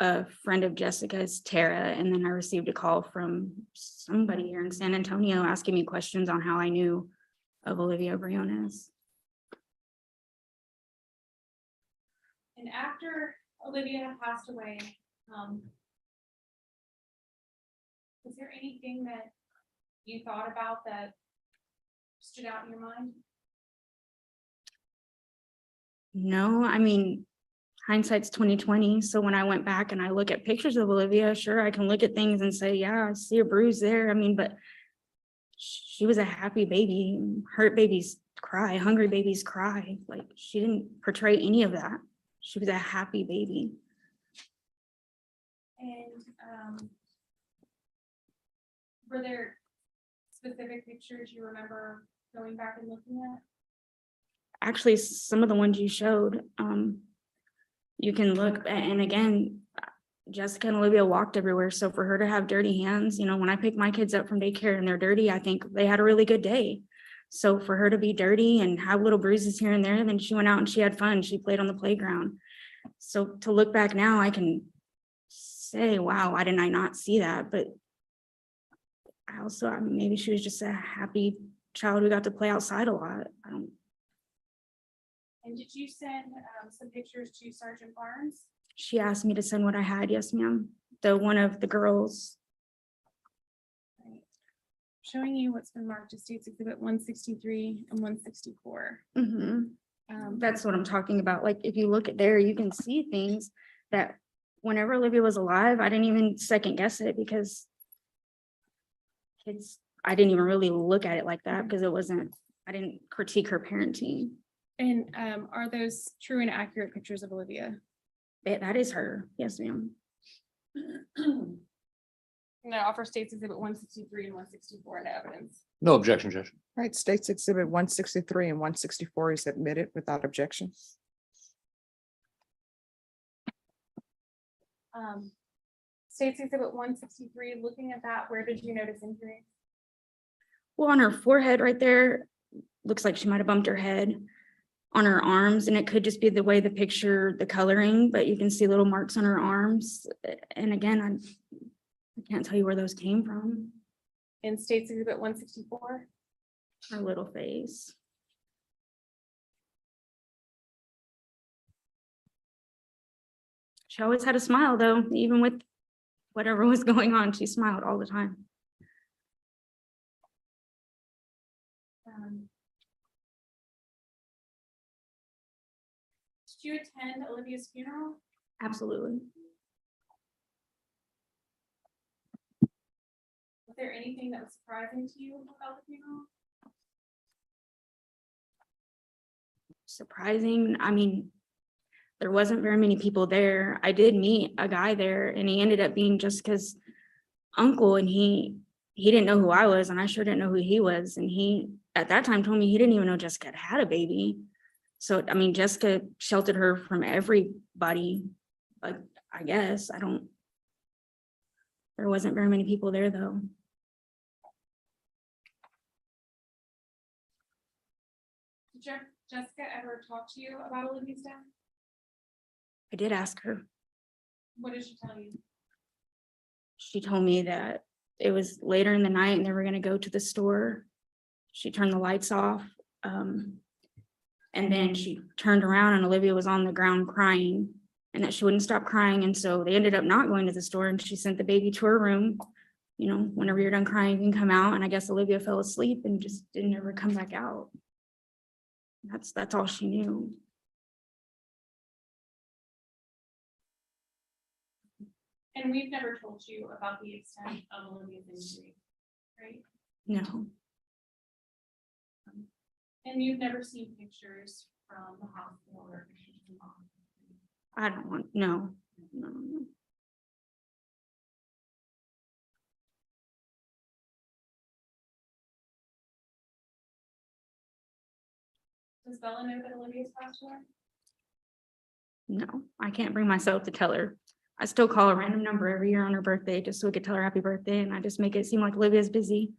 a friend of Jessica's, Tara, and then I received a call from somebody here in San Antonio asking me questions on how I knew of Olivia Briones. And after Olivia had passed away, was there anything that you thought about that stood out in your mind? No, I mean, hindsight's 2020. So when I went back and I look at pictures of Olivia, sure, I can look at things and say, yeah, I see a bruise there. I mean, but she was a happy baby. Hurt babies cry, hungry babies cry. Like, she didn't portray any of that. She was a happy baby. And were there specific pictures you remember going back and looking at? Actually, some of the ones you showed, you can look, and again, Jessica and Olivia walked everywhere. So for her to have dirty hands, you know, when I pick my kids up from daycare and they're dirty, I think they had a really good day. So for her to be dirty and have little bruises here and there, then she went out and she had fun. She played on the playground. So to look back now, I can say, wow, why didn't I not see that? But I also, I mean, maybe she was just a happy child who got to play outside a lot. I don't. And did you send some pictures to Sergeant Barnes? She asked me to send what I had. Yes, ma'am. The one of the girls. Showing you what's been marked as State's Exhibit 163 and 164. That's what I'm talking about. Like, if you look at there, you can see things that whenever Olivia was alive, I didn't even second guess it because I didn't even really look at it like that because I didn't critique her parenting. And are those true and accurate pictures of Olivia? That is her. Yes, ma'am. And I offer State's Exhibit 163 and 164 into evidence. No objection, Judge. All right, State's Exhibit 163 and 164 is admitted without objection. State's Exhibit 163, looking at that, where did you notice injury? Well, on her forehead right there, looks like she might have bumped her head. On her arms, and it could just be the way the picture, the coloring, but you can see little marks on her arms. And again, I can't tell you where those came from. In State's Exhibit 164? Her little face. She always had a smile though, even with whatever was going on, she smiled all the time. Did you attend Olivia's funeral? Absolutely. Was there anything that was surprising to you about the funeral? Surprising. I mean, there wasn't very many people there. I did meet a guy there and he ended up being Jessica's uncle, and he didn't know who I was and I sure didn't know who he was. And he at that time told me he didn't even know Jessica had a baby. So, I mean, Jessica sheltered her from everybody, but I guess there wasn't very many people there though. Did Jessica ever talk to you about Olivia's death? I did ask her. What did she tell you? She told me that it was later in the night and they were going to go to the store. She turned the lights off. And then she turned around and Olivia was on the ground crying, and that she wouldn't stop crying. And so they ended up not going to the store, and she sent the baby to her room. You know, whenever you're done crying, you can come out. And I guess Olivia fell asleep and just didn't ever come back out. That's all she knew. And we've never told you about the extent of Olivia's injury, right? No, And you've never seen pictures from the hospital or pictures from mom. I don't want, no, no, no. Does Bella know that Olivia's passed away? No, I can't bring myself to tell her. I still call a random number every year on her birthday, just so we could tell her happy birthday, and I just make it seem like Olivia's busy.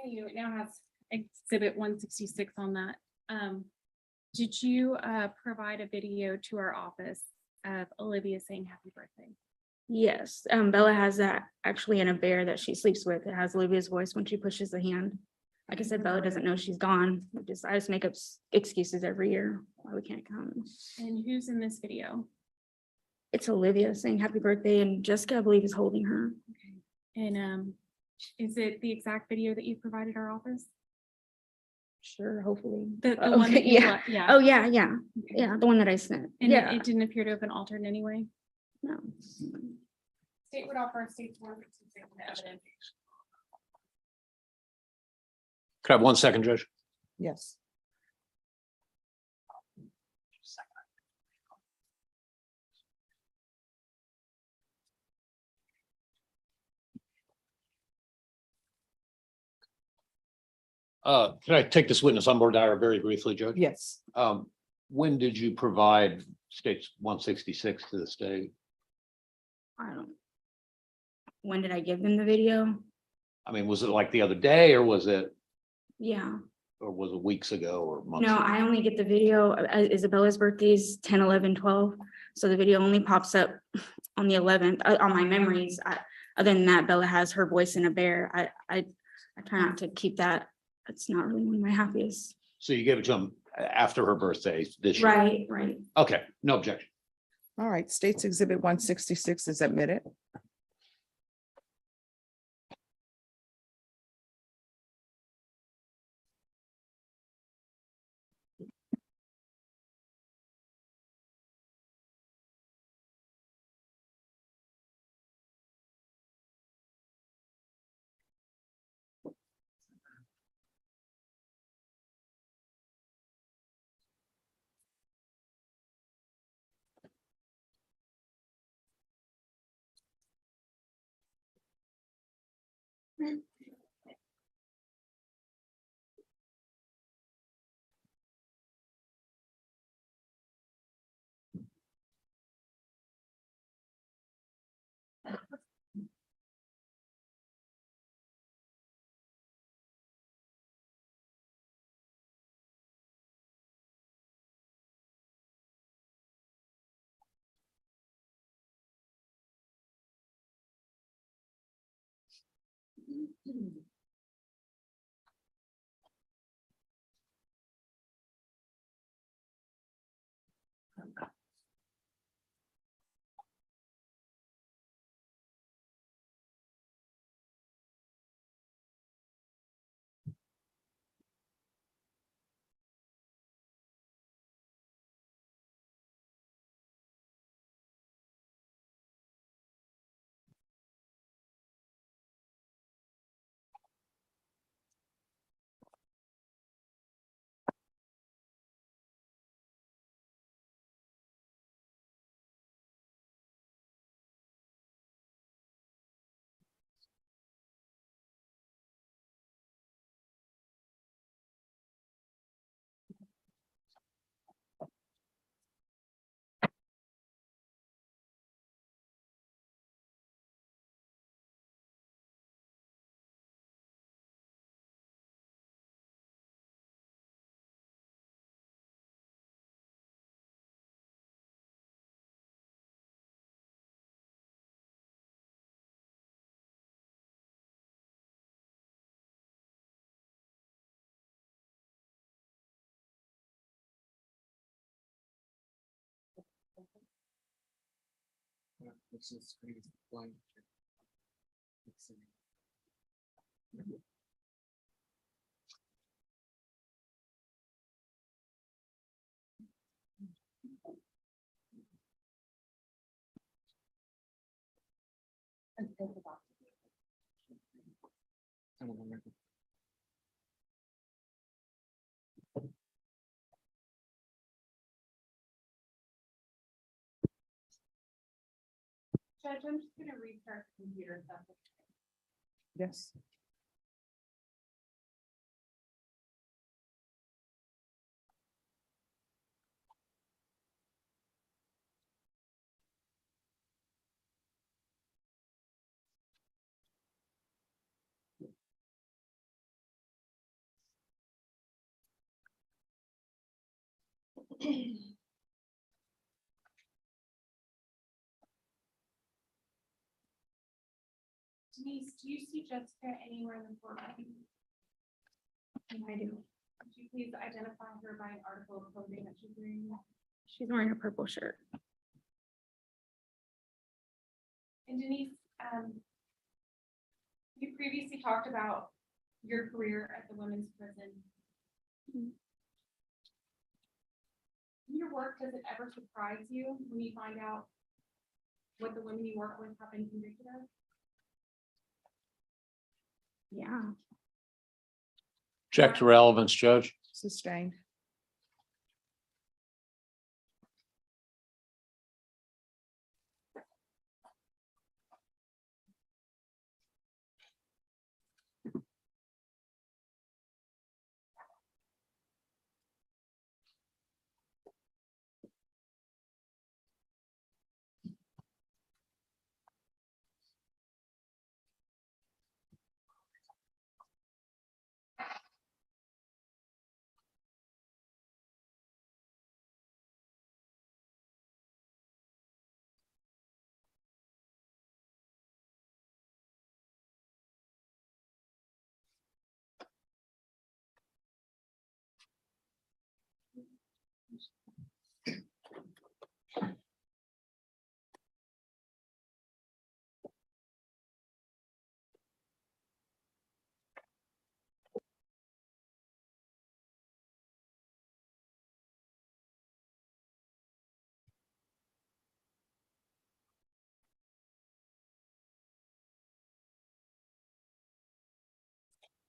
You now has exhibit 166 on that. Did you provide a video to our office of Olivia saying happy birthday? Yes, Bella has that actually in a bear that she sleeps with. It has Olivia's voice when she pushes the hand. Like I said, Bella doesn't know she's gone. I just make up excuses every year why we can't come. And who's in this video? It's Olivia saying happy birthday, and Jessica, I believe, is holding her. And is it the exact video that you provided our office? Sure, hopefully. The Oh, one that you, yeah. yeah. Oh, yeah, yeah, Okay. yeah, the one that I sent. And Yeah, it didn't appear to have been altered in any way? no. State would offer a state's word for evidence. Could I have 1 second, Judge? Yes. Can I take this witness on board diary very briefly, Judge? Yes. When did you provide states 166 to the state? I don't. When did I give them the video? I mean, was it like the other day or was it Yeah, weeks ago or months? no, ago? I only get the video. Isabella's birthday's 10, 11, 12. So the video only pops up on the 11th on my memories. Other than that, Bella has her voice in a bear. I try not to keep that. It's not really one of my happiest. So you gave it to him after her birthday this year? Right, right. Okay, no objection. All right, State's Exhibit 166 is admitted. Judge, I'm just gonna restart the computer stuff. Yes. Denise, do you see Jessica anywhere in the courtroom? I do. Could you please identify her by an article of clothing that she's wearing? She's wearing a purple shirt. And Denise, you previously talked about your career at the women's prison. In your work, does it ever surprise you when you find out what the women you work with have been convicted of? Yeah. Check the relevance, Judge. Sustained.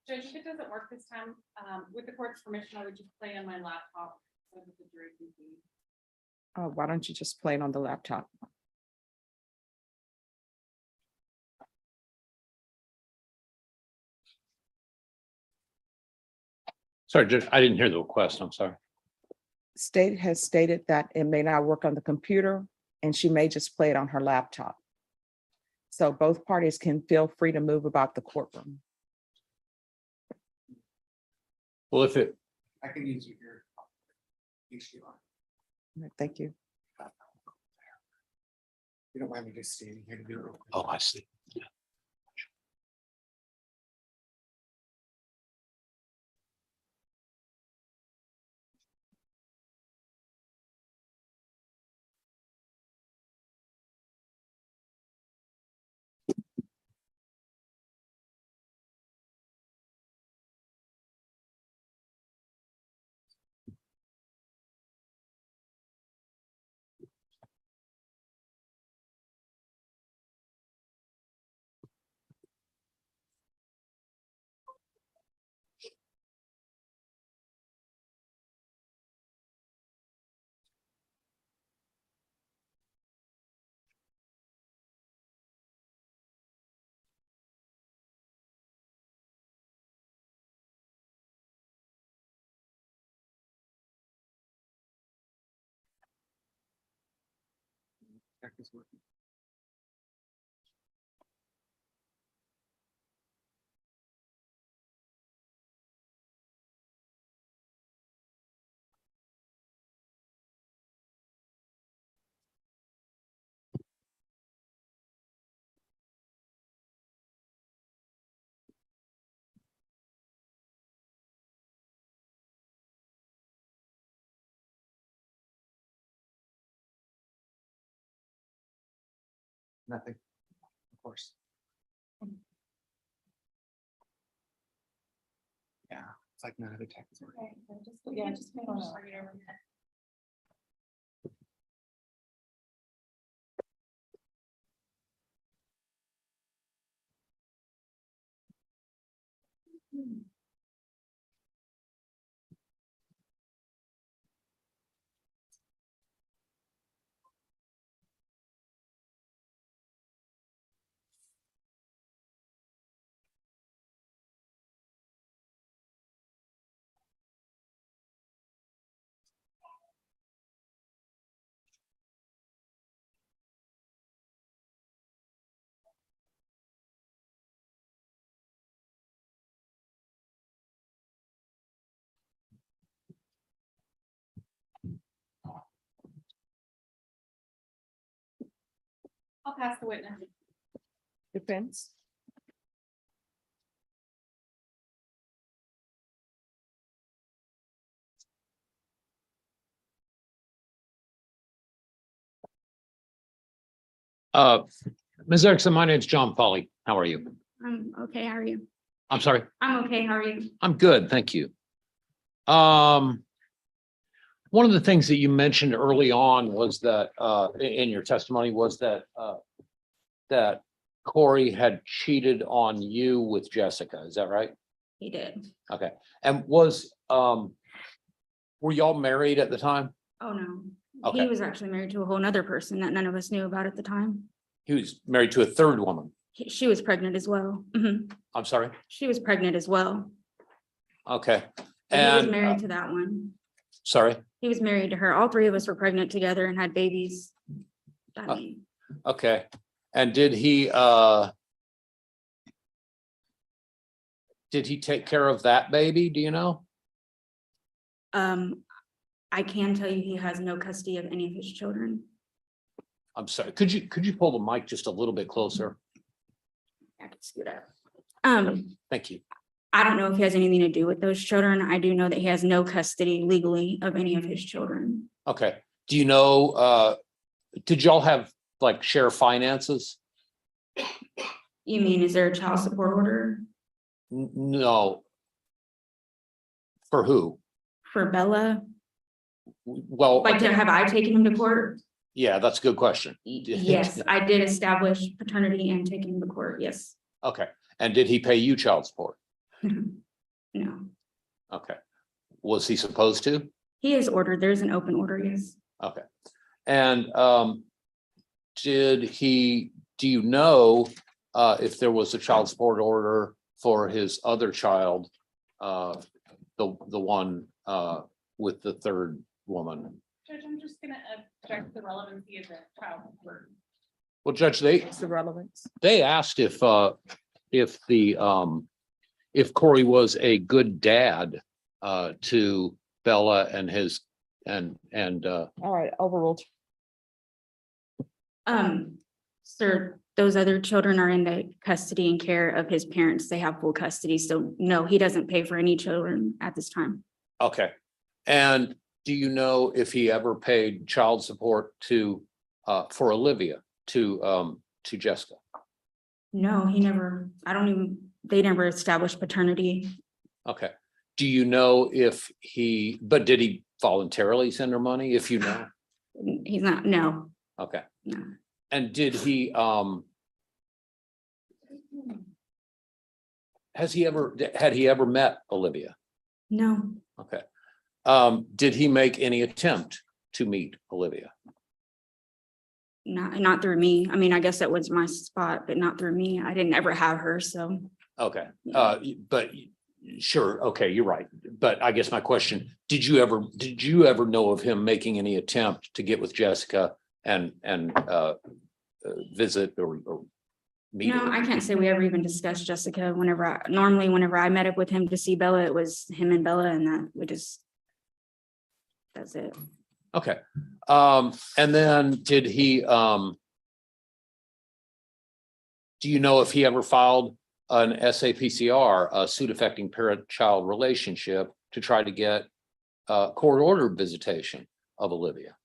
Judge, if it doesn't work this time, with the court's permission, I would just play on my laptop so that the jury can see. Why don't you just play it on the laptop? Sorry, Judge, I didn't hear the request. I'm sorry. State has stated that it may not work on the computer and she may just play it on her laptop. So both parties can feel free to move about the courtroom. Well, if it, I can use you here. Thank you. You don't mind me just standing here to do it real quick? oh, I see. Check is working. Nothing. Of course. Yeah, it's like none of the tech is working. Yeah, just. I'll pass the witness. Defense. Ms. Erickson, my name's John Polly. How are you? I'm okay, how are you? I'm sorry. I'm okay, how are you? I'm good, thank you. One of the things that you mentioned early on was that, in your testimony was that, that Corey had cheated on you with Jessica. Is that right? He did. Okay. And were y'all married at the time? Oh, no. Okay. He was actually married to a whole nother person that none of us knew about at the time. He was married to a third woman. She was pregnant as well. Mhm. I'm sorry. She was pregnant as well. Okay. But he was And, married to that one. sorry. He was married to her. All three of us were pregnant together and had babies. That mean- Okay. And did he take care of that baby? Do you know? I can tell you he has no custody of any of his children. I'm sorry. Could you pull the mic just a little bit closer? I can scoot up. Thank you. I don't know if he has anything to do with those children. I do know that he has no custody legally of any of his children. Okay. Do you know, did y'all have like share finances? You mean, is there a child support order No. For who? for Bella? Well, Like, have I taken him to court? yeah, that's a good question. Yes, I did establish paternity and taken him to court, yes. Okay. And did he pay you child support? No, Okay. Was he supposed to? he is ordered. There's an open order, yes. Okay. And do you know if there was a child support order for his other child? The one with the third woman? Judge, I'm just gonna object the relevancy of the child support. Well, Judge, What's the relevance? they asked if Corey was a good dad to Bella and his and All right, overruled. Sir, those other children are in the custody and care of his parents. They have full custody, so no, he doesn't pay for any children at this time. okay. And do you know if he ever paid child support to for Olivia to Jessica? No, he never, they never established paternity. Okay. Do you know if but did he voluntarily send her money, if you know? He's not, no, Okay. no. And did he had he ever met Olivia? No, Okay. Did he make any attempt to meet Olivia? not through me. I mean, I guess that was my spot, but not through me. I didn't ever have her, so. Okay, but sure, okay, you're right. But I guess my question, did you ever know of him making any attempt to get with Jessica and visit or meet? No, I can't say we ever even discussed Jessica. Normally whenever I met up with him to see Bella, it was him and Bella, and that's it. Okay, and then did he, do you know if he ever filed an SAPCR, a suit affecting parent-child relationship, to try to get court-ordered visitation of Olivia?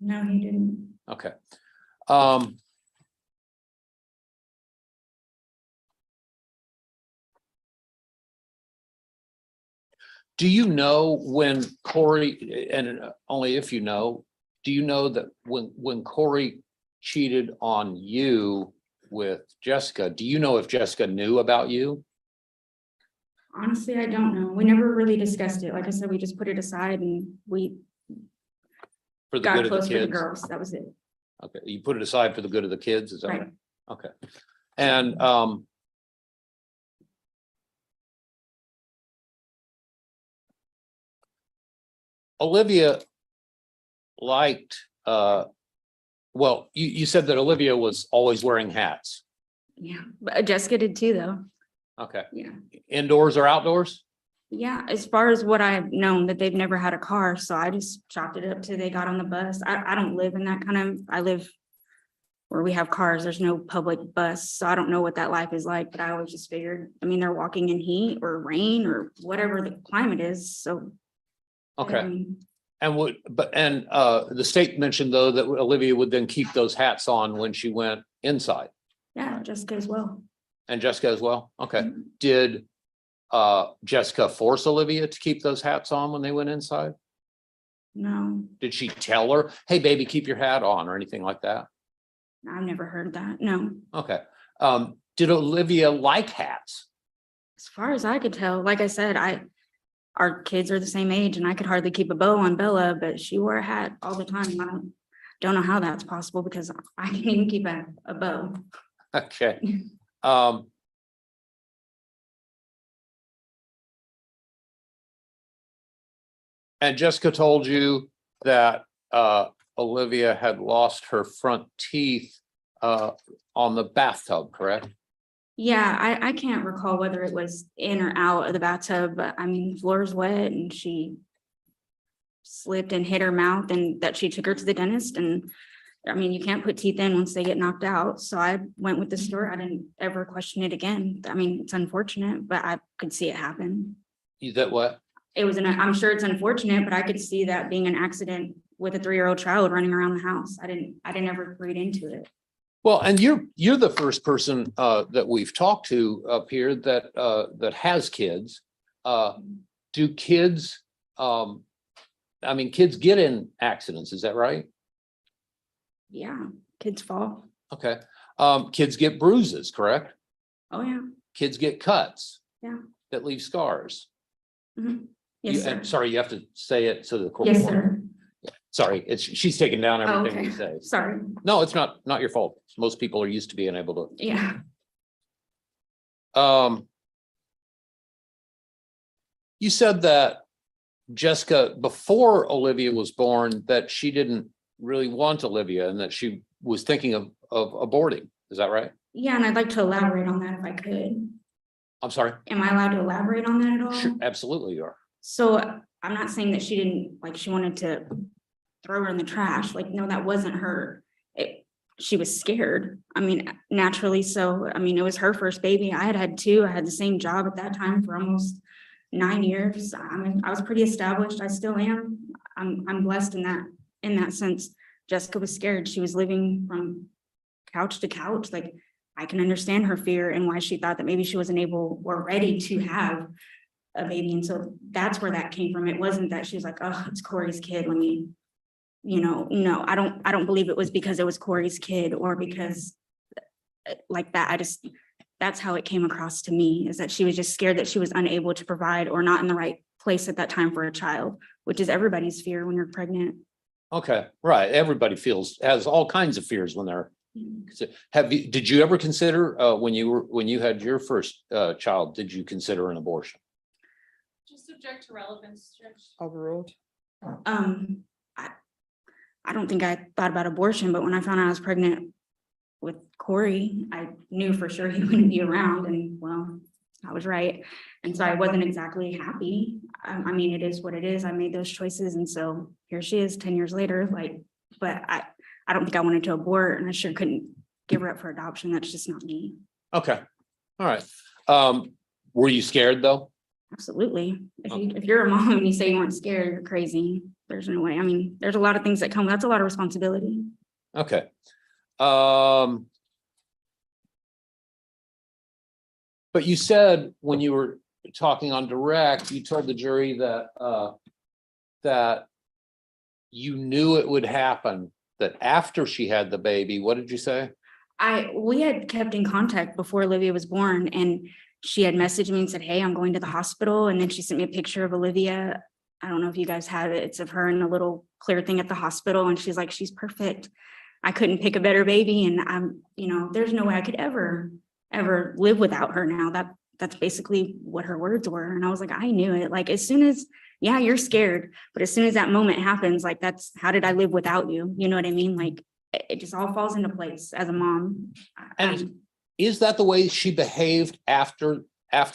No, he didn't. Okay. Do you know when Corey, and only if you know, do you know that when Corey cheated on you with Jessica, do you know if Jessica knew about you? Honestly, I don't know. We never really discussed it. Like I said, we just put it aside and we For the got good of the close with the kids? girls. That was it. Okay, you put it aside for the good of the kids, is that right? Right. Okay. And Olivia liked, well, you said that Olivia was always wearing hats. Yeah, but Jessica did too, though. Okay, Yeah. indoors or outdoors? Yeah, as far as what I've known, that they've never had a car, so I just chopped it up till they got on the bus. I don't live in that kind of, I live where we have cars, there's no public bus, so I don't know what that life is like, but I always just figured, I mean, they're walking in heat or rain or whatever the climate is, so. Okay, and the state mentioned though that Olivia would then keep those hats on when she went inside, Yeah, Jessica as well. and Jessica as well? Okay, Mhm. did Jessica force Olivia to keep those hats on when they went inside? No, Did she tell her, hey, baby, keep your hat on or anything like that? I've never heard that, no. Okay. Did Olivia like hats? As far as I could tell, like I said, our kids are the same age and I could hardly keep a bow on Bella, but she wore a hat all the time. I don't know how that's possible because I can't even keep a bow. Okay. And Jessica told you that Olivia had lost her front teeth on the bathtub, correct? Yeah, I can't recall whether it was in or out of the bathtub, but I mean, the floor's wet and she slipped and hit her mouth and that she took her to the dentist. And I mean, you can't put teeth in once they get knocked out. So I went with the story. I didn't ever question it again. I mean, it's unfortunate, but I could see it happen. You that what? It was I'm sure it's unfortunate, but I could see that being an accident with a 3-year-old child running around the house. I didn't ever read into it. Well, and you're the first person that we've talked to up here that that has kids. Do kids? I mean, kids get in accidents. Is that right? Yeah, kids fall. Okay. Kids get bruises, correct? Oh, yeah. Kids get cuts. Yeah. That leave scars. Mhm. Yes, sir. Sorry, you have to say it so the. Yes, sir. Sorry, she's taking down Oh, everything you okay. say. Sorry. No, it's not your fault. Most people are used to being able Yeah. to. You said that Jessica, before Olivia was born, that she didn't really want Olivia and that she was thinking of aborting. Is that right? Yeah, and I'd like to elaborate on that if I could. I'm sorry. Am I allowed to elaborate on that at all? Sure, absolutely you are. So I'm not saying that she didn't, like, she wanted to throw her in the trash. Like, no, that wasn't her. She was scared. I mean, naturally so. I mean, it was her first baby. I had 2. I had the same job at that time for almost 9 years. I mean, I was pretty established. I still am. I'm blessed in that sense. Jessica was scared. She was living from couch to couch. Like, I can understand her fear and why she thought that maybe she wasn't able or ready to have a baby. And so that's where that came from. It wasn't that she was like, oh, it's Corey's kid. Let me, no, I don't believe it was because it was Corey's kid or because like that. That's how it came across to me, is that she was just scared that she was unable to provide or not in the right place at that time for a child, which is everybody's fear when you're pregnant. Okay, right. Everybody has all kinds of fears when they're. Did you ever consider when you had your first child, did you consider an abortion? Just subject to relevance, Judge. Overruled. I don't think I thought about abortion, but when I found out I was pregnant with Corey, I knew for sure he wouldn't be around, and well, I was right. And so I wasn't exactly happy. I mean, it is what it is. I made those choices, and so here she is 10 years later. Like, but I don't think I wanted to abort, and I sure couldn't give her up for adoption. That's just not me. Okay, all right. Were you scared though? Absolutely. If you're a mom and you say you weren't scared, you're crazy. There's no way. I mean, there's a lot of things that come. That's a lot of responsibility. Okay. But you said when you were talking on direct, you told the jury that you knew it would happen, that after she had the baby, what did you say? We had kept in contact before Olivia was born, and she had messaged me and said, hey, I'm going to the hospital. And then she sent me a picture of Olivia. I don't know if you guys have it. It's of her in a little clear thing at the hospital. And she's like, she's perfect. I couldn't pick a better baby. And there's no way I could ever live without her now. That's basically what her words were. And I was like, I knew it. Like, as soon as, yeah, you're scared, but as soon as that moment happens, like, that's, how did I live without you? You know what I mean? Like, it just all falls into place as a mom. And is that the way she behaved after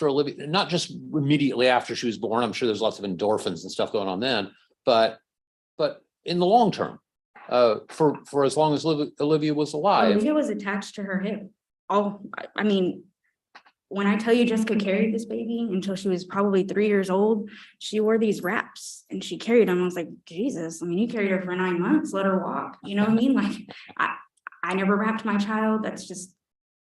Olivia? Not just immediately after she was born. I'm sure there's lots of endorphins and stuff going on then, but in the long term, for as long as Olivia was alive. Olivia was attached to her hip. I mean, when I tell you Jessica carried this baby until she was probably 3 years old, she wore these wraps and she carried them. I was like, Jesus, I mean, you carried her for 9 months, let her walk. You know what I mean? Like, I never wrapped my child. That's just,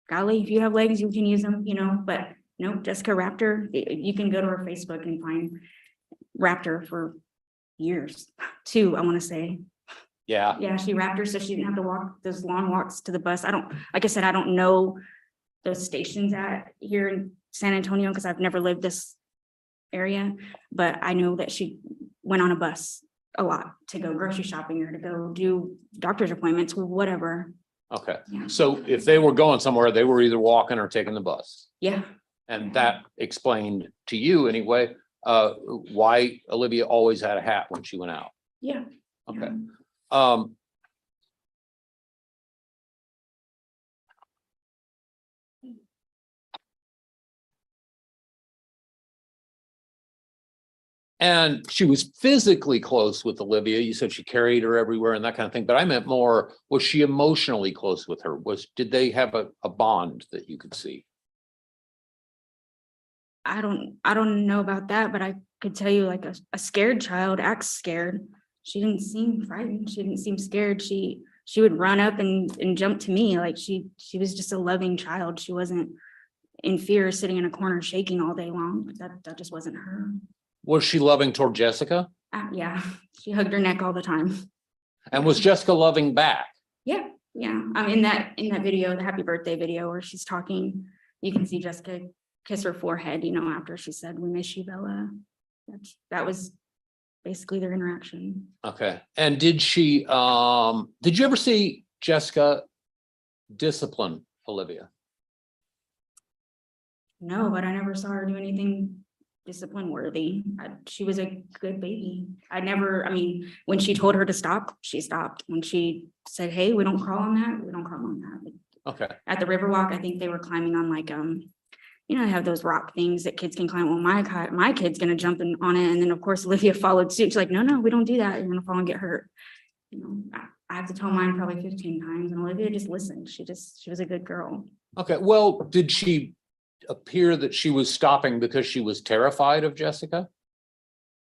golly, if you have legs, you can use them, but no, Jessica wrapped her. You can go to her Facebook and find wrapped her for years, 2, I want to say. Yeah, she wrapped her so she didn't have to walk those long walks to the bus. Like I said, I don't know those stations here in San Antonio because I've never lived this area, but I know that she went on a bus a lot to go grocery shopping or to go do doctor's appointments, whatever. Okay, Yeah. so if they were going somewhere, they were either walking or taking the bus. Yeah. And that explained to you anyway, why Olivia always had a hat when she went out. Yeah. Okay. And she was physically close with Olivia. You said she carried her everywhere and that kind of thing, but I meant more, was she emotionally close with her? Did they have a bond that you could see? I don't know about that, but I could tell you, like, a scared child acts scared. She didn't seem frightened. She didn't seem scared. She would run up and jump to me. Like, she was just a loving child. She wasn't in fear, sitting in a corner shaking all day long. That just wasn't her. Was she loving toward Jessica? Yeah, she hugged her neck all the time. And was Jessica loving back? Yeah. In that video, the happy birthday video where she's talking, you can see Jessica kiss her forehead, after she said, "We miss you, Bella." That was basically their interaction. Okay. And did you ever see Jessica discipline Olivia? No, but I never saw her do anything discipline worthy. She was a good baby. When she told her to stop, she stopped. When she said, hey, we don't crawl on that, we don't crawl on that. Okay. At the Riverwalk, I think they were climbing on they have those rock things that kids can climb. Well, my kid's gonna jump on it. And then of course, Olivia followed suit. She's like, no, we don't do that. You're gonna fall and get hurt. I have to tell mine probably 15 times, and Olivia just listened. She was a good girl. Okay. Well, did she appear that she was stopping because she was terrified of Jessica?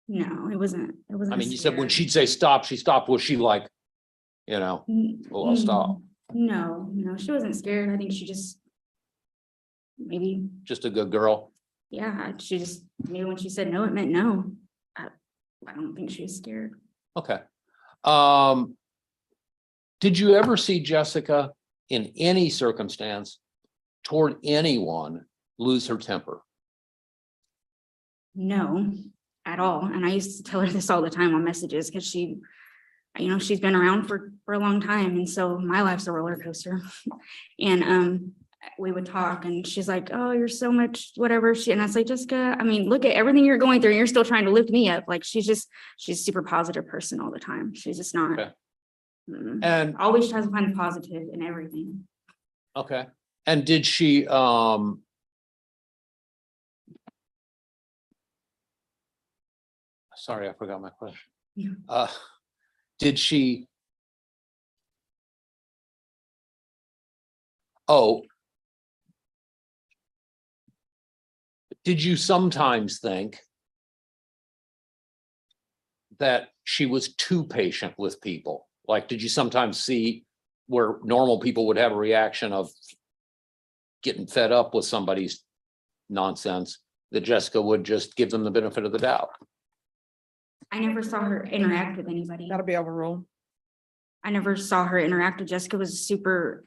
No, it wasn't. I mean, you said when she'd say stop, she stopped. Was she like, well, I'll stop? No, she wasn't scared. I think she just maybe Just a good girl. Yeah, she just maybe when she said no, it meant no. I don't think she was scared. Okay. Did you ever see Jessica in any circumstance toward anyone lose her temper? No, at all. And I used to tell her this all the time on messages because she's been around for a long time. And so my life's a roller coaster. And we would talk and she's like, oh, you're so much whatever. And I was like, Jessica, look at everything you're going through and you're still trying to lift me up. Like, she's a super positive person all the time. She's just not. Okay. And always tries to find the positive in everything. okay. And did she sorry, I forgot my question. Yeah. Did she did you sometimes think that she was too patient with people? Like, did you sometimes see where normal people would have a reaction of getting fed up with somebody's nonsense, that Jessica would just give them the benefit of the doubt. I never saw her interact with anybody. That'll be overruled. I never saw her interact with Jessica. Was super,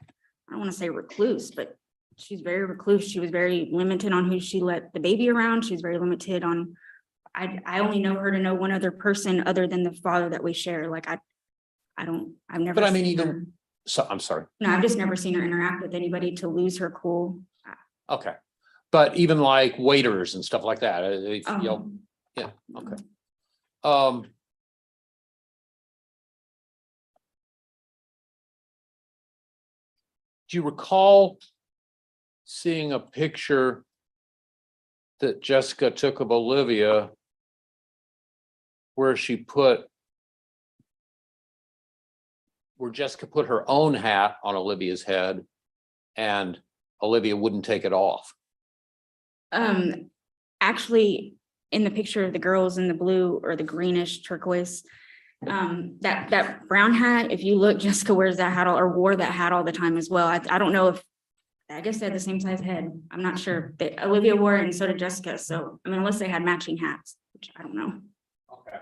I don't want to say recluse, but she's very recluse. She was very limited on who she let the baby around. She's very limited on, I only know her to know one other person other than the father that we share. Like I've never. But I mean, seen even, her- so, I'm sorry. No, I've just never seen her interact with anybody to lose her cool. Okay. But even like waiters and stuff like that, you know, Um, yeah, okay. Um. Do you recall seeing a picture that Jessica took of Olivia where Jessica put her own hat on Olivia's head and Olivia wouldn't take it off? Actually, in the picture of the girls in the blue or the greenish turquoise, that brown hat, if you look, Jessica wears that hat or wore that hat all the time as well. I don't know if, I guess they had the same size head. I'm not sure, but Olivia wore it and so did Jessica. So, I mean, unless they had matching hats, which I don't know. Okay.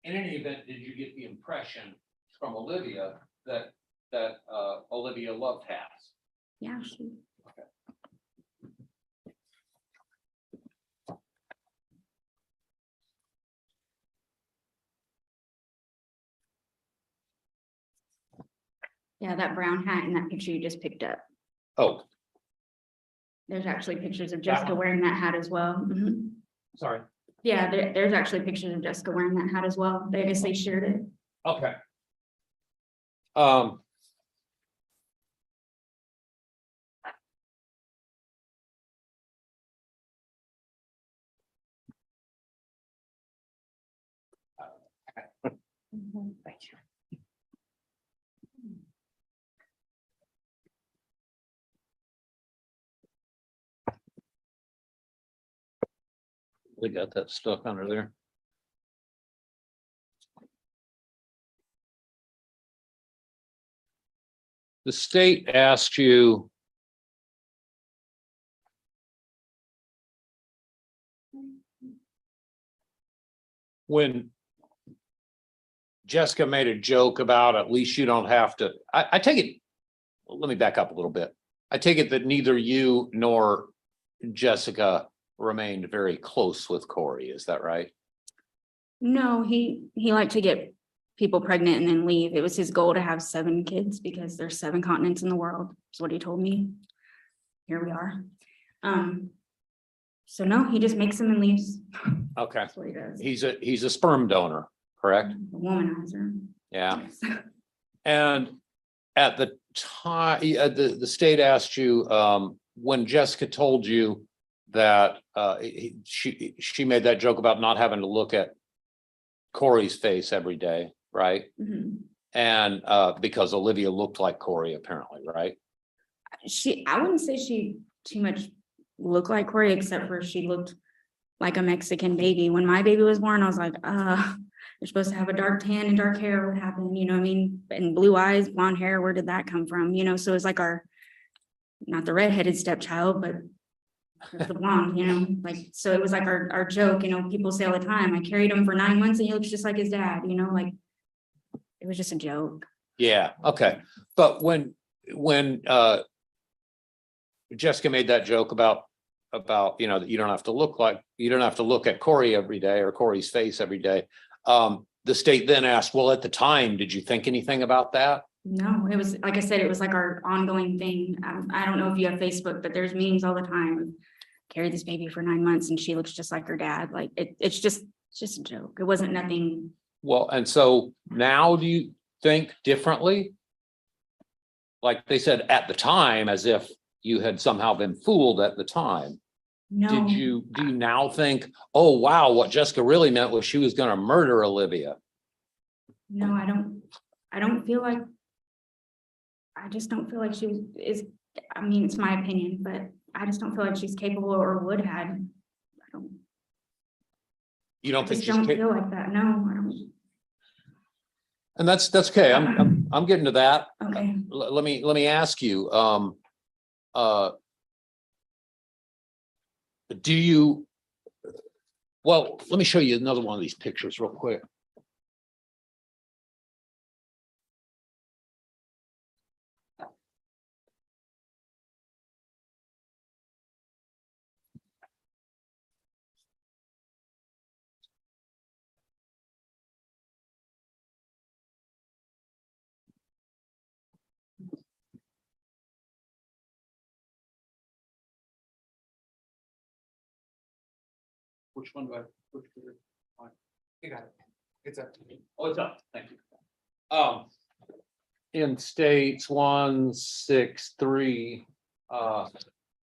In any event, did you get the impression from Olivia that Olivia loved hats? Yeah, she. Yeah, that brown hat in that picture you just picked up. Oh, There's actually pictures of That Jessica one? wearing that hat as well. Mhm. sorry. Yeah, there's actually pictures of Jessica wearing that hat as well. I guess they shared it. Okay. Thank you. We got that stuck under there. The state asked you when Jessica made a joke about at least you don't have to, I take it, let me back up a little bit. I take it that neither you nor Jessica remained very close with Corey, is that right? No, he liked to get people pregnant and then leave. It was his goal to have 7 kids because there's 7 continents in the world, is what he told me. Here we are. So no, he just makes them and leaves. Okay, That's what he does. he's a sperm donor, correct? A womanizer. Yeah. And at the time, the state asked you, when Jessica told you that she made that joke about not having to look at Corey's face every day, right? Mhm. And because Olivia looked like Corey, apparently, right? I wouldn't say she too much looked like Corey, except for she looked like a Mexican baby. When my baby was born, I was like, you're supposed to have a dark tan and dark hair. What happened? You know what I mean? And blue eyes, blonde hair, where did that come from? You know, so it's like not the redheaded stepchild, but the blonde, you know, like, so it was like our joke, you know, people say all the time, I carried him for 9 months and he looks just like his dad, you know, like, it was just a joke. Yeah, okay. But when Jessica made that joke about, you know, that you don't have to look at Corey every day or Corey's face every day. The state then asked, well, at the time, did you think anything about that? No, it was, like I said, it was like our ongoing thing. I don't know if you have Facebook, but there's memes all the time. Carry this baby for 9 months and she looks just like her dad. Like it's just a joke. It wasn't nothing. Well, and so now do you think differently? Like they said at the time, as if you had somehow been fooled at the time. No. Do you now think, oh, wow, what Jessica really meant was she was going to murder Olivia? No, I don't feel like. I just don't feel like she is, I mean, it's my opinion, but I just don't feel like she's capable or would have. You don't I think just she's don't capable? feel like that. No, I don't. And that's okay. I'm getting to that. Okay. Let me ask you, do you, well, let me show you another one of these pictures real quick. Which one do I? You got it. It's up to me. Oh, it's up. Thank you. In states 163,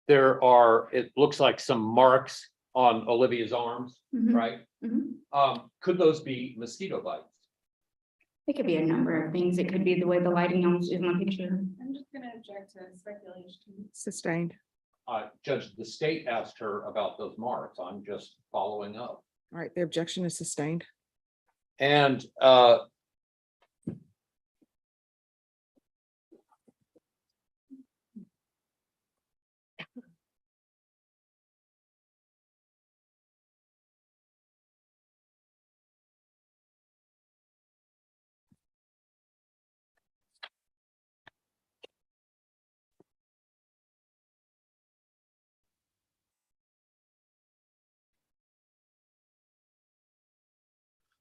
there are, it looks like some marks on Olivia's arms, Mhm. right? Mhm. Could those be mosquito bites? It could be a number of things. It could be the way the lighting is in the picture. I'm just gonna object to speculation. Sustained. Judge, the state asked her about those marks. I'm just following up. All right, the objection is sustained. And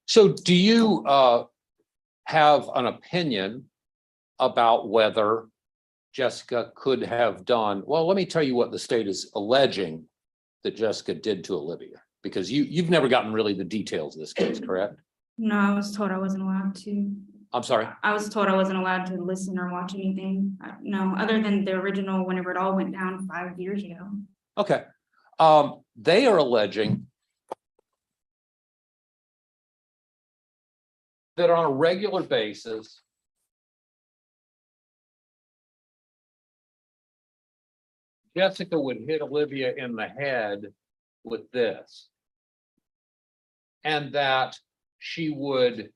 so do you have an opinion about whether Jessica could have done, well, let me tell you what the state is alleging that Jessica did to Olivia, because you've never gotten really the details of this case, correct? No, I was told I wasn't allowed to. I'm sorry. I was told I wasn't allowed to listen or watch anything. No, other than the original, whenever it all went down 5 years ago. Okay. They are alleging that on a regular basis, Jessica would hit Olivia in the head with this. And that she would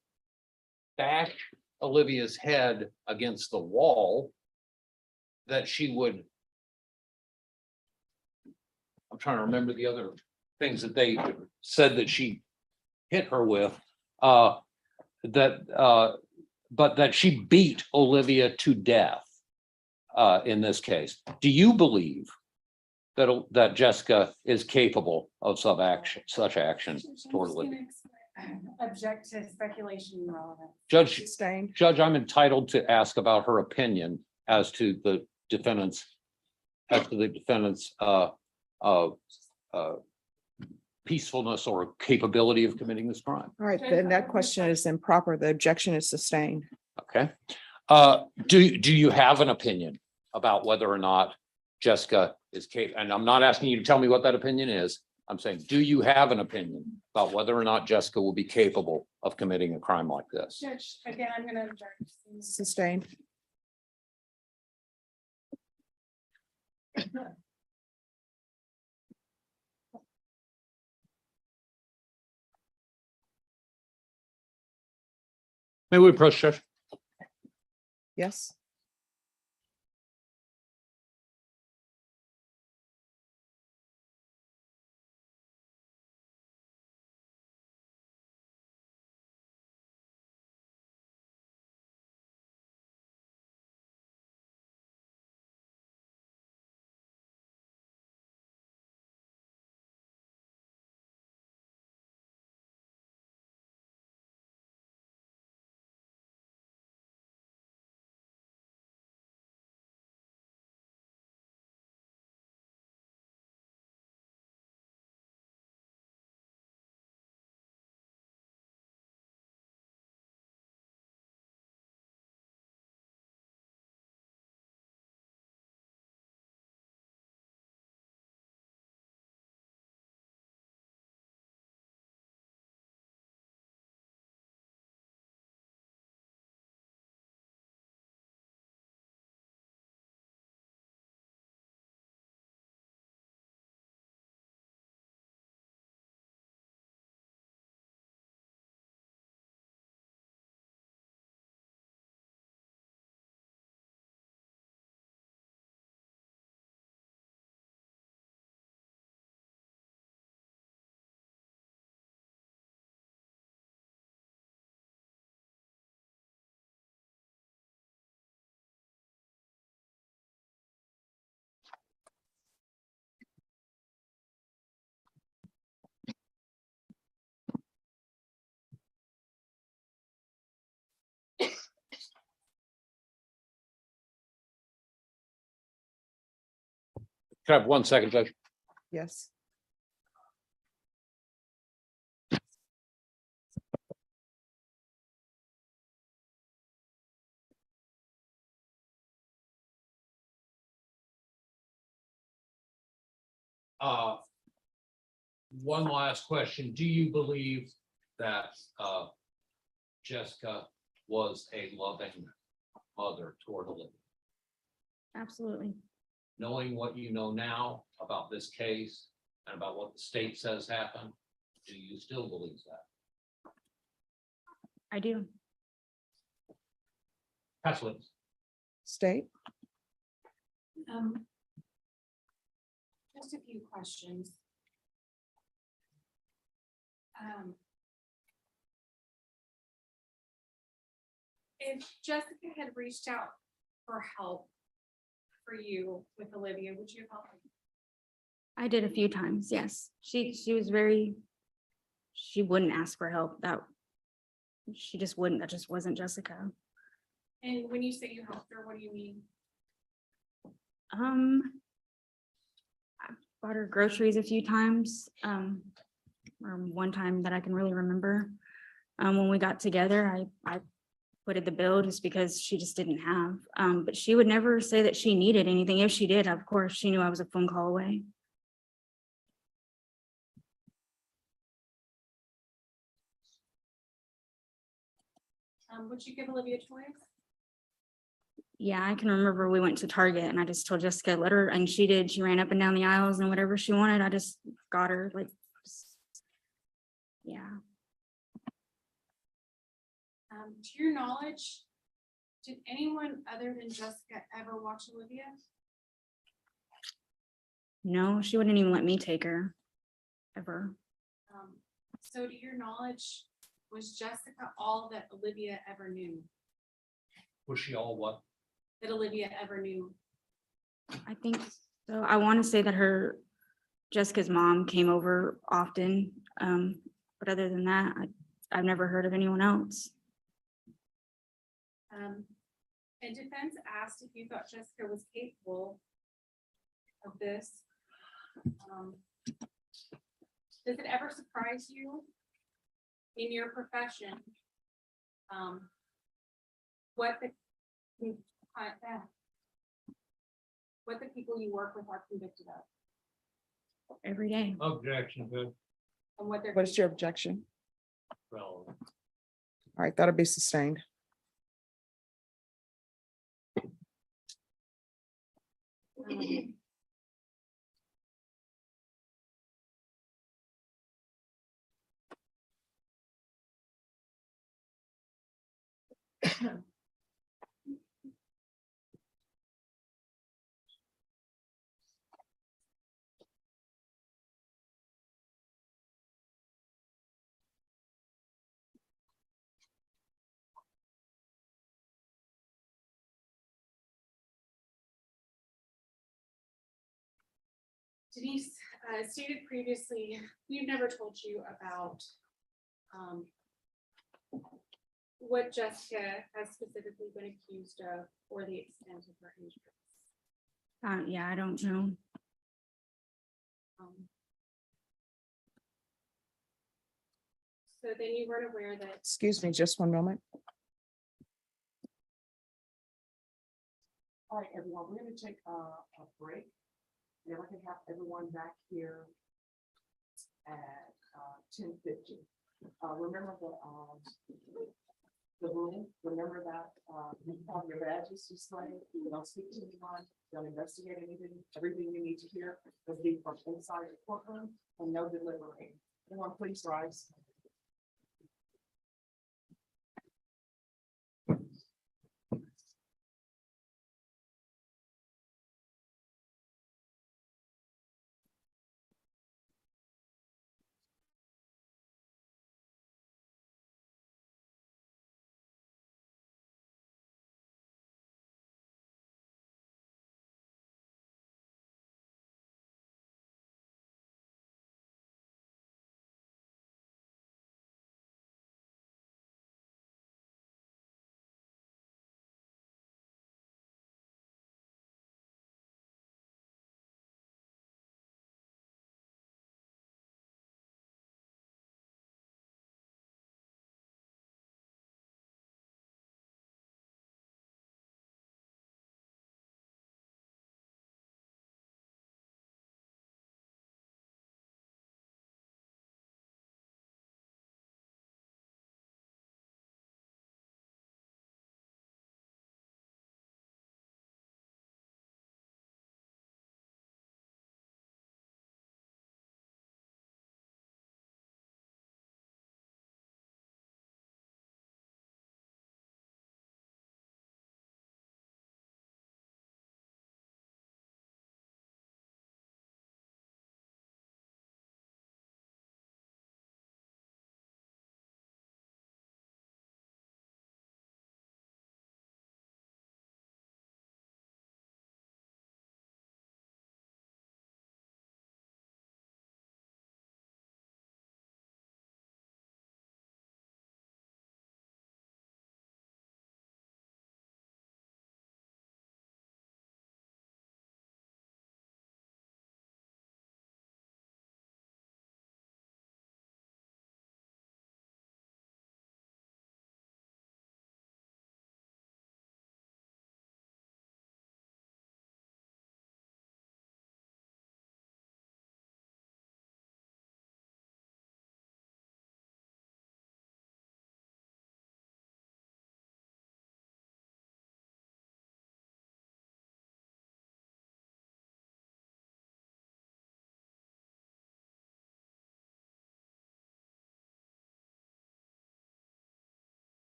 bash Olivia's head against the wall. That she would, I'm trying to remember the other things that they said that she hit her with. But that she beat Olivia to death in this case. Do you believe that Jessica is capable of such action toward Olivia? Object to speculation relevant. Judge, Sustained. I'm entitled to ask about her opinion as to the defendant's peacefulness or capability of committing this crime. All right, then that question is improper. The objection is sustained. Okay. Do you have an opinion about whether or not Jessica is capable? And I'm not asking you to tell me what that opinion is. I'm saying, do you have an opinion about whether or not Jessica will be capable of committing a crime like this? Judge, again, I'm gonna object. Sustained. May we approach, Judge? Yes. Can I have 1 second, Judge? Yes. Uh, One last question. Do you believe that Jessica was a loving mother toward Olivia? Absolutely. Knowing what you know now about this case and about what the state says happened, do you still believe that? I do. That's what. State? Just a few questions. If Jessica had reached out for help for you with Olivia, would you have helped? I did a few times, yes. She was very, she wouldn't ask for help. She just wouldn't. That just wasn't Jessica. And when you say you helped her, what do you mean? I bought her groceries a few times, or one time that I can really remember. When we got together, I footed the bill just because she just didn't have, but she would never say that she needed anything. If she did, of course, she knew I was a phone call away. Would you give Olivia toys? Yeah, I can remember we went to Target and I just told Jessica, let her, and she did. She ran up and down the aisles and whatever she wanted, I just got her, like, yeah. To your knowledge, did anyone other than Jessica ever watch Olivia? No, she wouldn't even let me take her, ever. So to your knowledge, was Jessica all that Olivia ever knew? Was she all what? That Olivia ever knew? I think so. I want to say that Jessica's mom came over often, but other than that, I've never heard of anyone else. And defense asked if you thought Jessica was capable of this. Does it ever surprise you in your profession what the people you work with are convicted of? Every day. Objection, good. And what they're. What is your objection? Well, All right, that'll be sustained. Denise stated previously, we've never told you about what Jessica has specifically been accused of or the extent of her injuries. Yeah, I don't know. So then you weren't aware that. Excuse me, just one moment. All right, everyone, we're gonna take a break. Then we're gonna have everyone back here at 10:50. Remember the room, remember that you have your badges displayed, you don't speak to anyone, don't investigate anything, everything you need to hear will be from inside the courtroom and no deliberating. Everyone, please rise.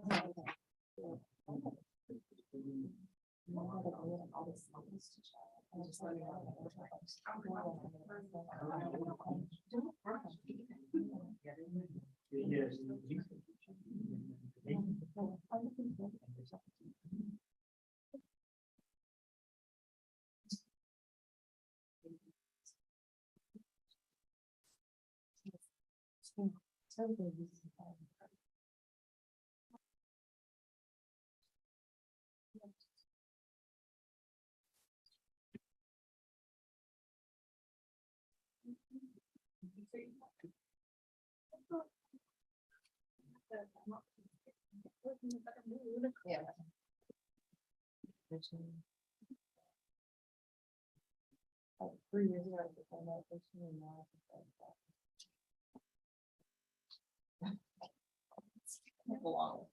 Yeah. Like 3 years ago, I found out this and now. Long.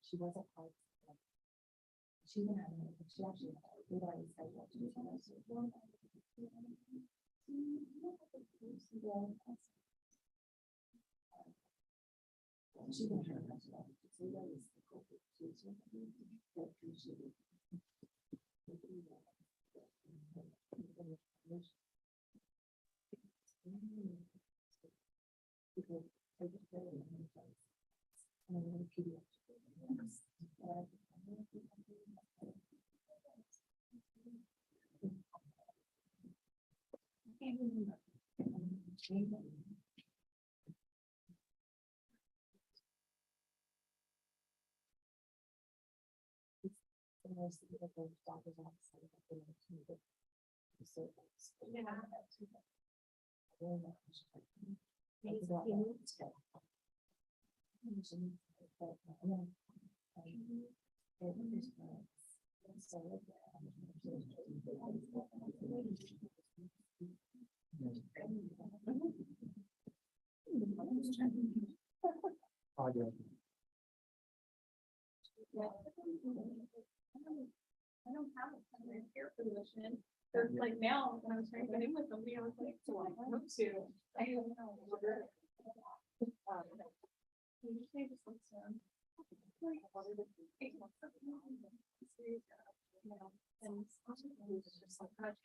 She wasn't quite. She didn't have any, she actually, we'd already said what she was gonna do. She didn't have much of it. So that was the culprit. She was gonna do it. She did. I don't have a primary care physician. So it's like now, when I was trying to get in with somebody, I was like, so I hope to. I don't know. You usually just looks around. Like, 8 months ago, you know, and it's just like, gosh,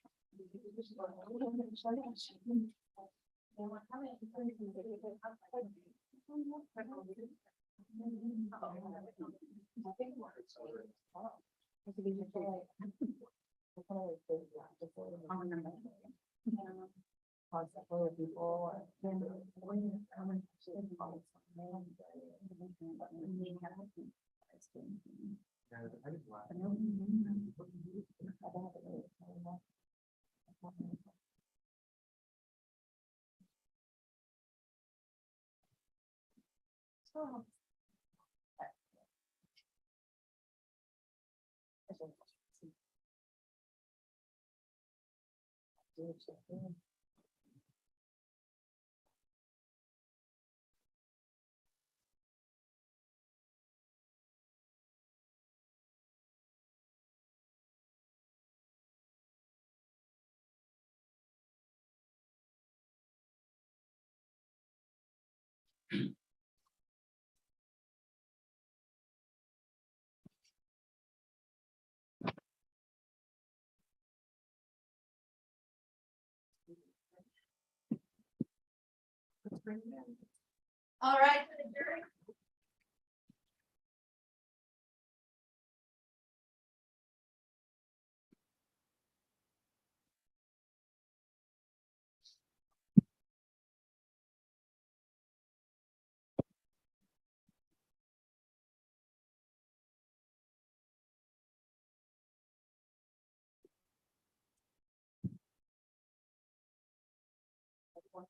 All right.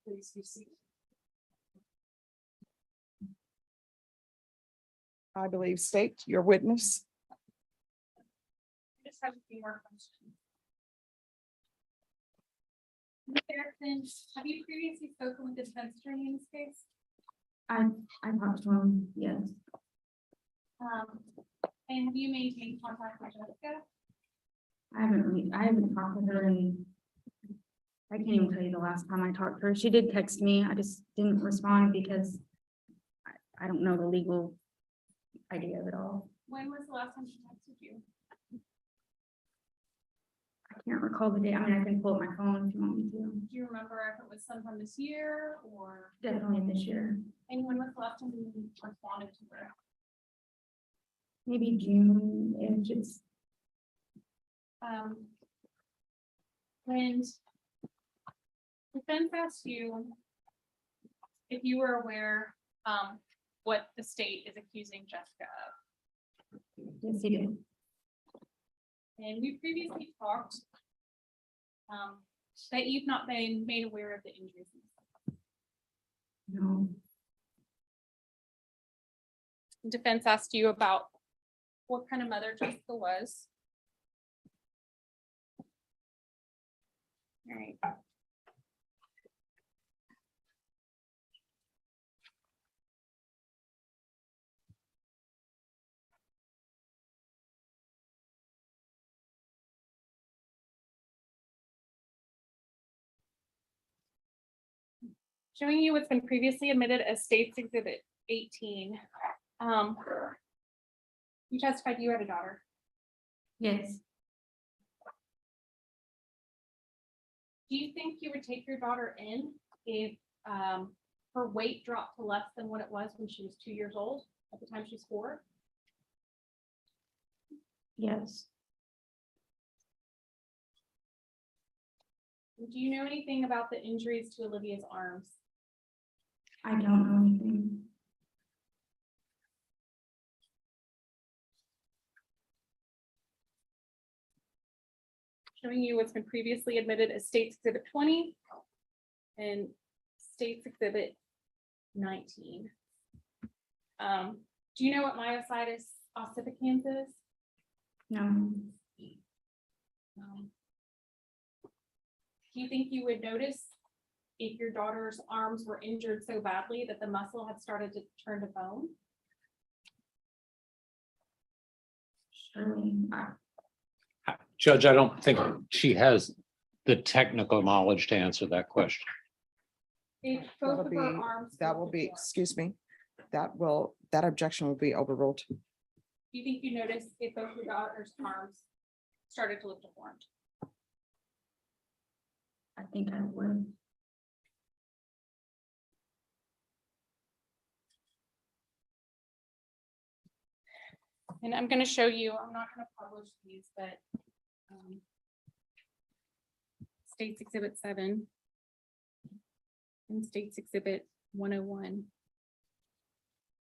Please be seated. I believe state your witness. I just have a few more questions. Ms. Erickson, have you previously spoken with the defense attorney in this case? I talked to him, yes. And have you maintained contact with Jessica? I haven't talked with her and I can't even tell you the last time I talked to her. She did text me. I just didn't respond because I don't know the legal idea of it all. When was the last time she texted you? I can't recall the date. I mean, I can pull up my phone if you want me to. Do you remember if it was sometime this year or? Definitely this year, And when was the last time you responded to her? maybe June, and just, When defense asked you if you were aware, what the state is accusing Jessica of, yes, he did. and we previously talked that you've not been made aware of the injuries. No, Defense asked you about what kind of mother Jessica was. All right. Showing you what's been previously admitted as State's Exhibit 18. You testified you had a daughter. yes, Do you think you would take your daughter in if her weight dropped to less than what it was when she was 2 years old at the time she's 4? yes. Do you know anything about the injuries to Olivia's arms? I don't know anything. Showing you what's been previously admitted as State's Exhibit 20 and State's Exhibit 19. Do you know what myositis ossificans is? No, Do you think you would notice if your daughter's arms were injured so badly that the muscle had started to turn to bone? surely. Judge, I don't think she has the technical knowledge to answer that question. If both That'll of her be, arms. that will be, excuse me, that objection will be overruled. Do you think you noticed if both your daughter's arms started to look deformed? I think I would. And I'm gonna show you, I'm not gonna publish these, but State's Exhibit 7 and State's Exhibit 101.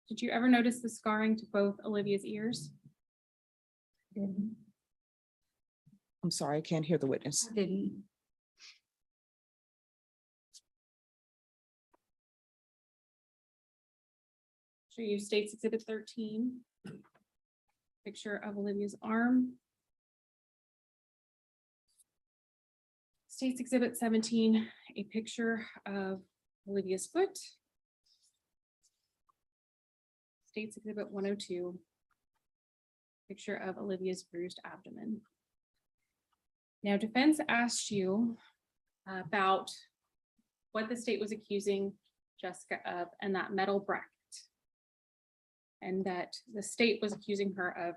Did you ever notice the scarring to both Olivia's ears? Didn't. I'm sorry, I can't hear the witness. I didn't. Show you State's Exhibit 13. Picture of Olivia's arm. State's Exhibit 17, a picture of Olivia's foot. State's Exhibit 102, picture of Olivia's bruised abdomen. Now, defense asked you about what the state was accusing Jessica of and that metal bracket. And that the state was accusing her of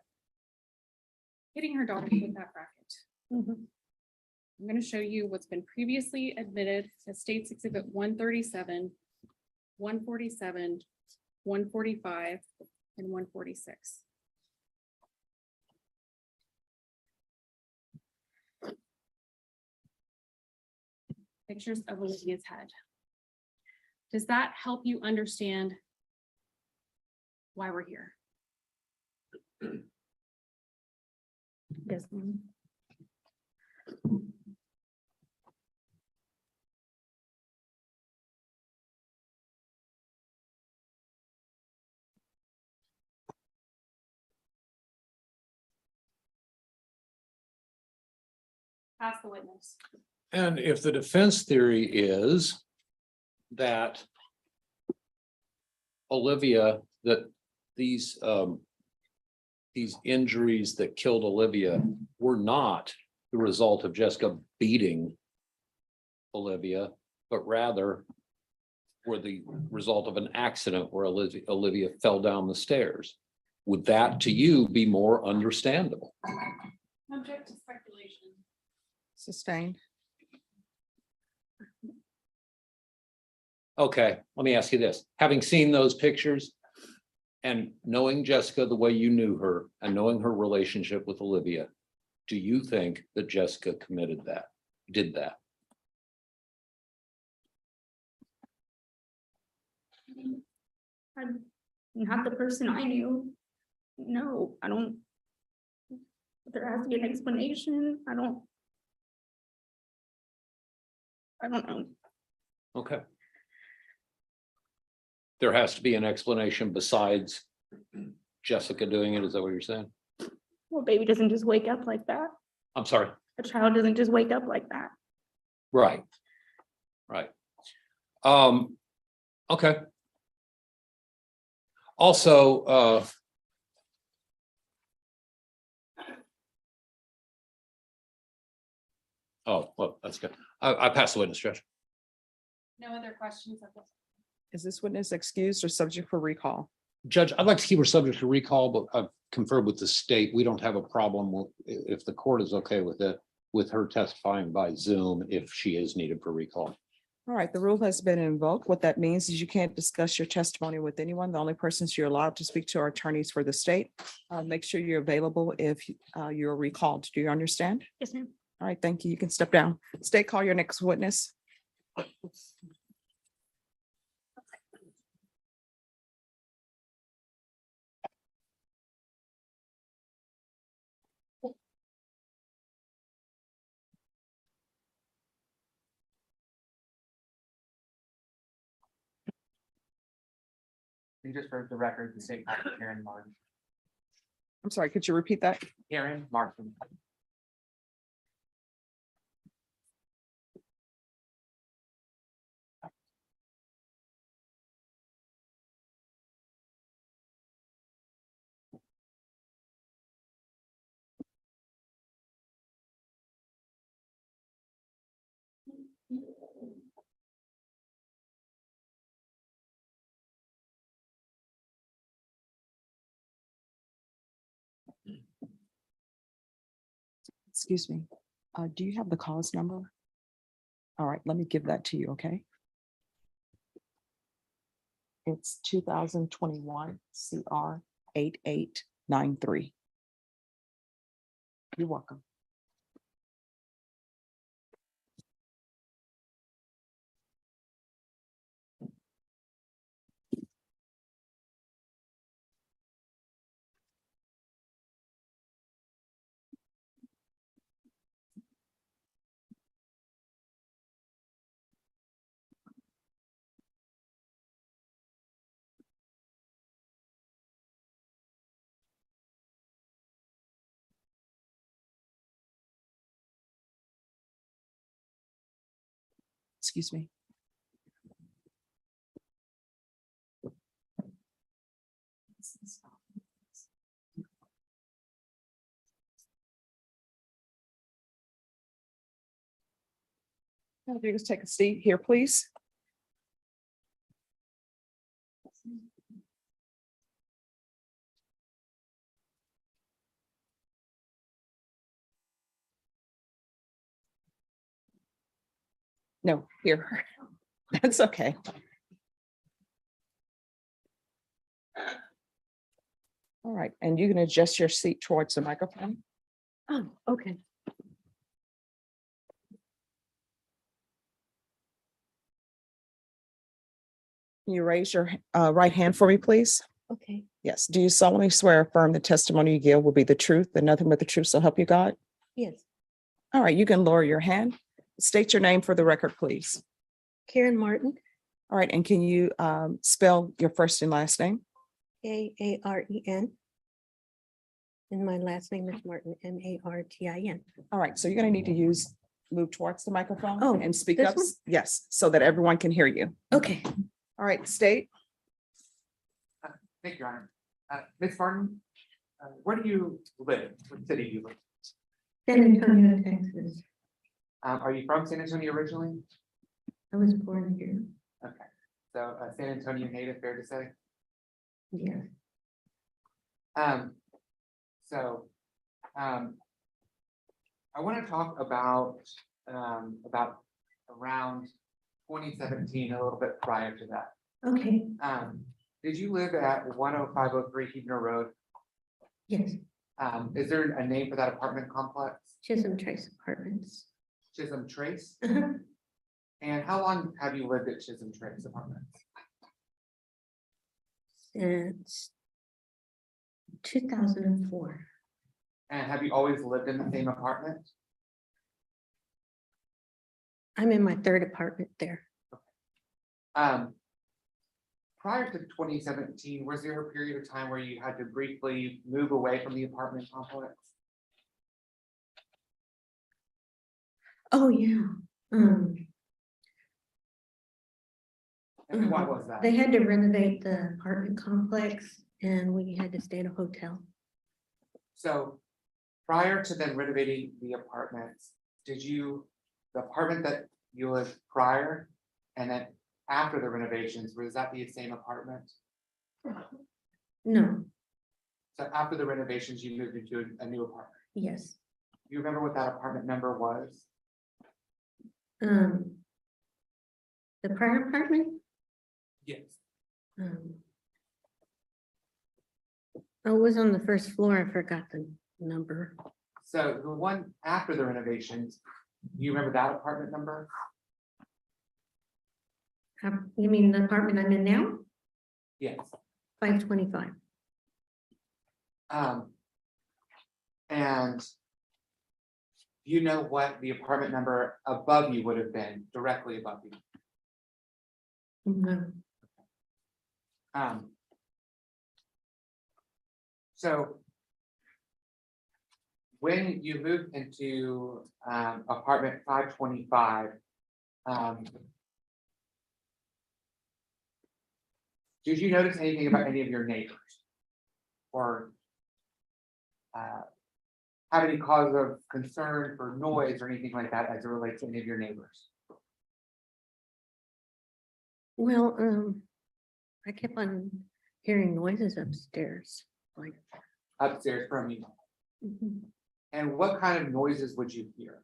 hitting her daughter with that bracket. I'm going to show you what's been previously admitted as State's Exhibit 137, 147, 145, and 146. Pictures of Olivia's head. Does that help you understand why we're here? Yes, ma'am. Pass the witness. And if the defense theory is that Olivia, that these injuries that killed Olivia were not the result of Jessica beating Olivia, but rather were the result of an accident where Olivia fell down the stairs, would that to you be more understandable? Subject to speculation. Sustained. Okay, let me ask you this. Having seen those pictures and knowing Jessica the way you knew her and knowing her relationship with Olivia, do you think that Jessica did that? I'm not the person I knew. No, I don't. There has to be an explanation. I don't know. Okay. There has to be an explanation besides Jessica doing it. Is that what you're saying? Well, baby doesn't just wake up like that. I'm sorry. A child doesn't just wake up like that. Right. Right. Okay. Also, oh, well, that's good. I passed the witness, Judge. No other questions of this. Is this witness excused or subject for recall? Judge, I'd like to keep her subject to recall, but I've conferred with the state. We don't have a problem if the court is okay with it, with her testifying by Zoom if she is needed for recall. All right, the rule has been invoked. What that means is you can't discuss your testimony with anyone. The only persons you're allowed to speak to are attorneys for the state. Make sure you're available if you're recalled. Do you understand? Yes, ma'am. All right, thank you. You can step down. State, call your next witness. You just heard the record, the state, Karen Martin. I'm sorry, could you repeat that? Karen Martin. Excuse me. Do you have the cause number? All right, let me give that to you, okay? It's 2021 CR 8893. You're welcome. Excuse me. Now, if you just take a seat here, please. No, here. That's okay. All right, and you can adjust your seat towards the microphone. Oh, okay. Can you raise your right hand for me, please? Okay. Yes. Do you solemnly swear or affirm the testimony you give will be the truth and nothing but the truth, so help you God? Yes, All right, you can lower your hand. State your name for the record, please. Karen Martin, All right, and can you spell your first and last name? Karen. And my last name is Martin, Martin. All right, so you're gonna need to move towards the microphone Oh, and speak this up. one? Yes, so that everyone can hear you. Okay. All right, state. Thank you, Your Honor. Ms. Martin, where do you live? What city do you live? San Antonio, Texas. Are you from San Antonio originally? I was born here. Okay, so San Antonio native, fair to say? Yeah. So, I want to talk about around 2017, a little bit prior to that. Okay. Did you live at 10503 Huebner Road? Yes. Is there a name for that apartment complex? Chisholm Trace Apartments. Chisholm Trace? Uh-huh. And how long have you lived at Chisholm Trace Apartments? Since 2004. And have you always lived in the same apartment? I'm in my third apartment there. Prior to 2017, was there a period of time where you had to briefly move away from the apartment complex? Oh, yeah. And why was that? They had to renovate the apartment complex and we had to stay at a hotel. So prior to them renovating the apartments, the apartment that you lived prior and then after the renovations, was that the same apartment? No, So after the renovations, you moved into a new apartment. yes. You remember what that apartment number was? The prior apartment, Yes. I was on the first floor. I forgot the number. So the one after the renovations, do you remember that apartment number? You mean the apartment I'm in now? Yes. 525. And you know what the apartment number above you would have been, directly above you? No. So when you moved into apartment 525, did you notice anything about any of your neighbors? Or have any cause of concern for noise or anything like that as it relates to any of your neighbors? Well, I kept on hearing noises upstairs, like. Upstairs from you? Mhm. And what kind of noises would you hear?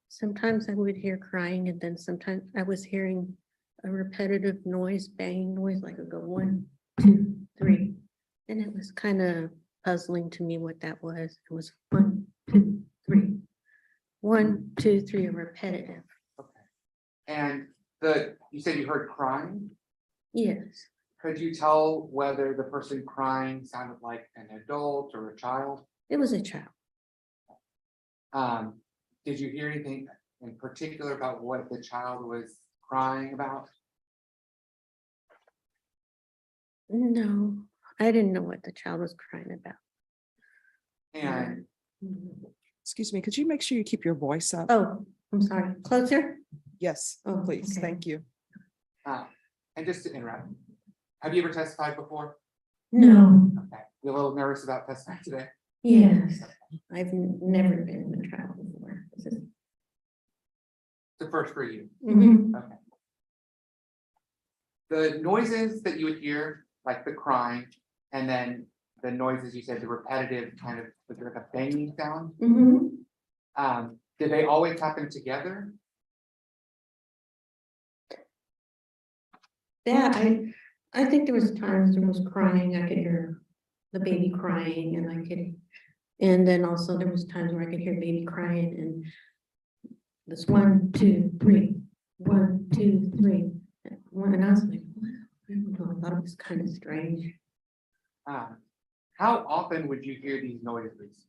Sometimes I would hear crying and then sometimes I was hearing a repetitive noise, banging noise, like it go 1, 2, 3. And it was kind of puzzling to me what that was. It was 1, 2, 3. 1, 2, 3, repetitive. Okay. And you said you heard crying? Yes, Could you tell whether the person crying sounded like an adult or a child? it was a child. Did you hear anything in particular about what the child was crying about? No, I didn't know what the child was crying about. And Excuse me, could you make sure you keep your voice up? Oh, I'm sorry. Closer? Yes, Oh, please, okay. thank you. and just to interrupt, have you ever testified before? No. Okay, you a little nervous about testifying today? Yes, I've never been in a trial before. This is- The first for you. Mhm. Okay. The noises that you would hear, like the crying, and then the noises you said, the repetitive kind of like a banging sound. Mhm. Did they always happen together? Yeah, I think there was times there was crying, I could hear the baby crying and then also there was times where I could hear baby crying and this 1, 2, 3, 1, 2, 3. And I was like, what? I don't know, I thought it was kind of strange. How often would you hear these noises?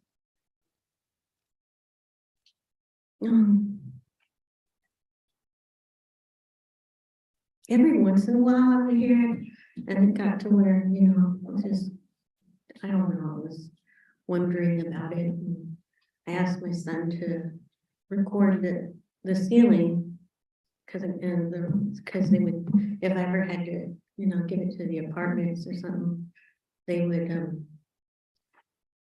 Every once in a while I would hear it, and it got to where, it was just, I don't know, it was wondering about it. And I asked my son to record the ceiling. Cause they would, if I ever had to, give it to the apartments or something, they would,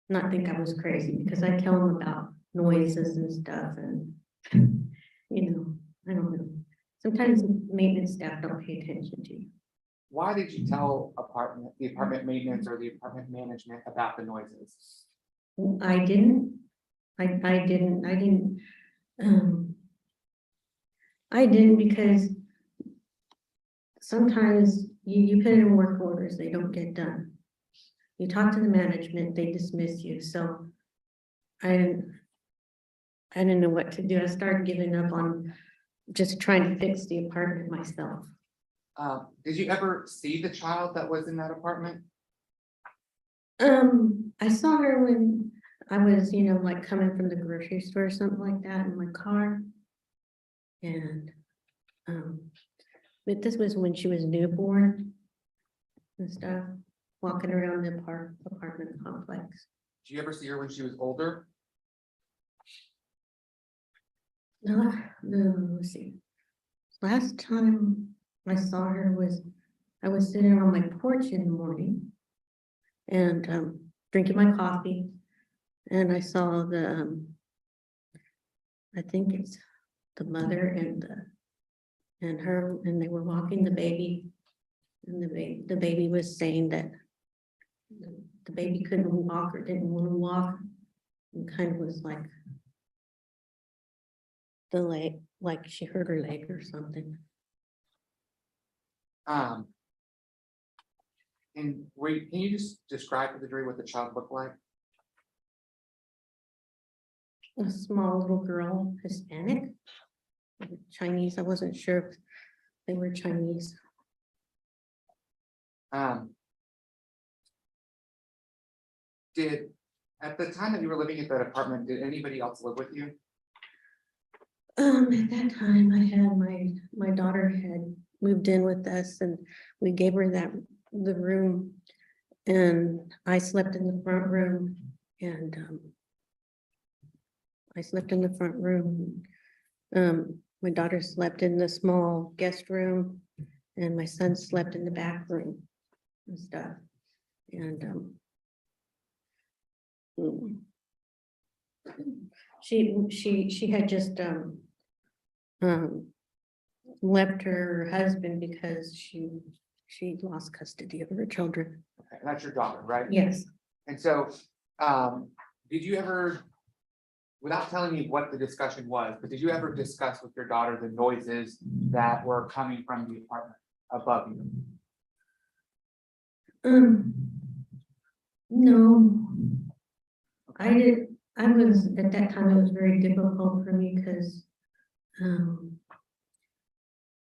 not think I was crazy, because I tell them about noises and stuff and, I don't know. Sometimes maintenance staff don't pay attention to you. Why did you tell the apartment maintenance or the apartment management about the noises? I didn't, I didn't because sometimes you put in work orders, they don't get done. You talk to the management, they dismiss you, so I didn't know what to do. I started giving up on just trying to fix the apartment myself. Did you ever see the child that was in that apartment? I saw her when I was, like coming from the grocery store or something like that in my car. And, but this was when she was newborn and stuff, walking around the apartment complex. Did you ever see her when she was older? No, let's see. Last time I saw her I was sitting on my porch in the morning and drinking my coffee, and I saw I think it's the mother and her, and they were walking the baby, and the baby was saying that the baby couldn't walk or didn't want to walk, and kind of was like the leg, like she hurt her leg or something. And can you just describe to the jury what the child looked like? A small little girl, Hispanic, Chinese. I wasn't sure if they were Chinese. At the time that you were living at that apartment, did anybody else live with you? At that time, I had my daughter had moved in with us, and we gave her the room, and I slept in the front room, and I slept in the front room. My daughter slept in the small guest room, and my son slept in the back room and stuff. And she had just left her husband because she lost custody of her children. Okay, and that's your daughter, right? Yes. And so, did you ever, without telling me what the discussion was, but did you ever discuss with your daughter the noises that were coming from the apartment above you? No. I was, at that time, it was very difficult for me because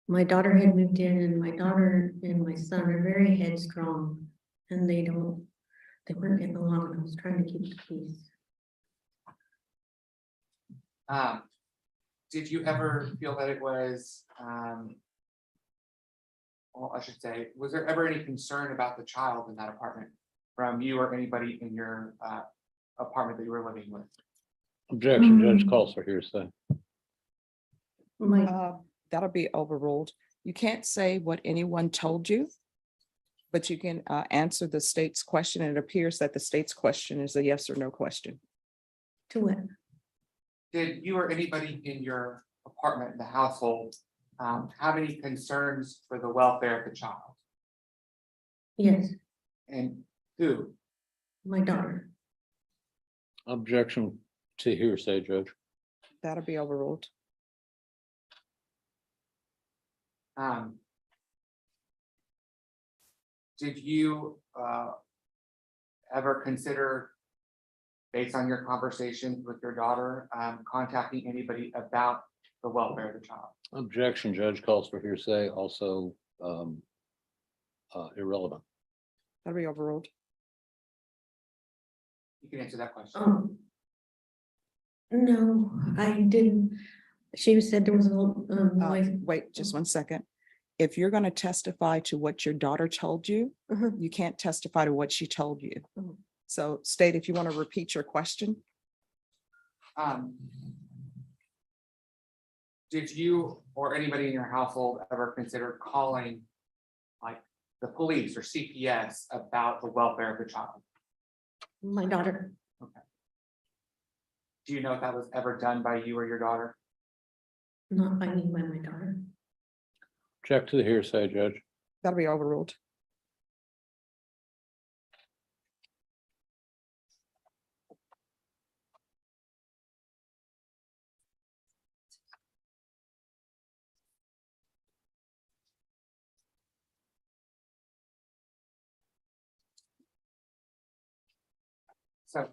my daughter had moved in, and my daughter and my son are very headstrong, and they weren't getting along, and I was trying to keep the peace. Did you ever feel that it was, well, I should say, was there ever any concern about the child in that apartment from you or anybody in your apartment that you were living with? Objection, Judge calls for hearsay. That'll be overruled. You can't say what anyone told you, but you can answer the state's question. It appears that the state's question is a yes or no question. To what? Did you or anybody in your apartment, the household, have any concerns for the welfare of the child? Yes, And who? my daughter. Objection to hearsay, Judge. That'll be overruled. Did you ever consider, based on your conversations with your daughter, contacting anybody about the welfare of the child? Objection, Judge calls for hearsay, also irrelevant. That'll be overruled. You can answer that question. No, I didn't. She said there was a little noise. Wait, just 1 second. If you're going to testify to what your daughter told you, Uh-huh. you can't testify to what she told you. So state if you want to repeat your question. Did you or anybody in your household ever consider calling like the police or CPS about the welfare of the child? My daughter, Do you know if that was ever done by you or your daughter? not by me, by my daughter. Check to the hearsay, Judge. That'll be overruled. So,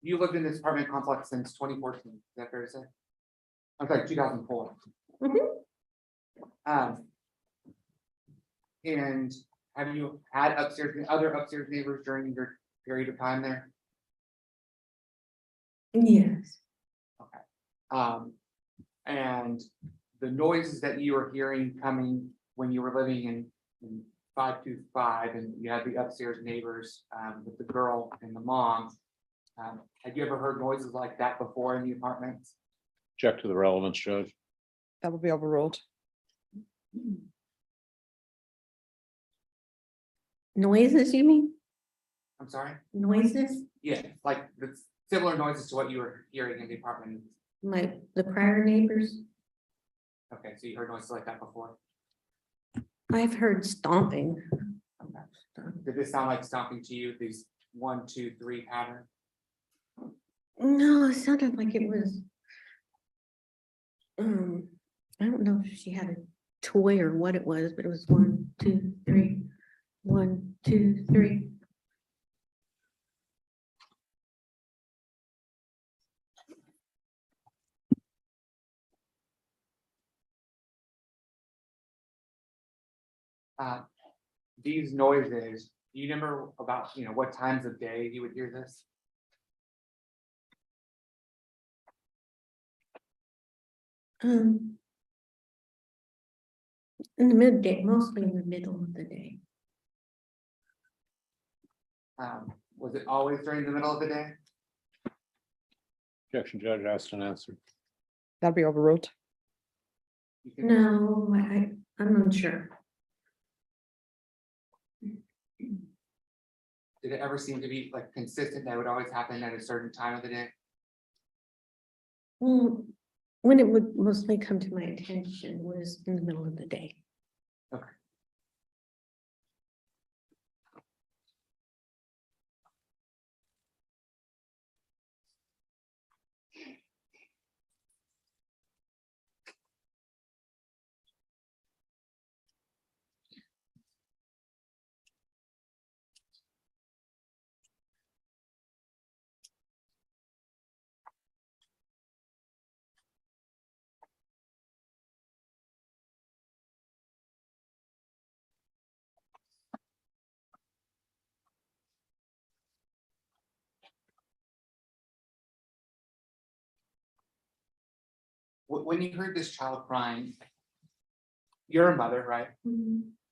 you lived in this apartment complex since 2014, is that fair to say? I'm sorry, 2004. And have you had other upstairs neighbors during your period of time there? Yes, And the noises that you were hearing coming when you were living in 525 and you had the upstairs neighbors with the girl and the mom. Have you ever heard noises like that before in the apartments? Check to the relevance, Judge. That will be overruled. noises, you mean? I'm sorry? Noises? Yeah, like the similar noises to what you were hearing in the apartment. The prior neighbors? Okay, so you heard noises like that before? I've heard stomping. Did this sound like stomping to you, these 1, 2, 3 pattern? No, it sounded like it was. I don't know if she had a toy or what it was, but it was 1, 2, 3, 1, 2, 3. These noises, do you remember about, what times of day you would hear this? In the midday, mostly in the middle of the day. Was it always during the middle of the day? Objection, Judge, asked and answered. That'll be overruled. You can- No, I'm unsure. Did it ever seem to be like consistent that would always happen at a certain time of the day? Well, when it would mostly come to my attention was in the middle of the day. When you heard this child crying, you're a mother, right?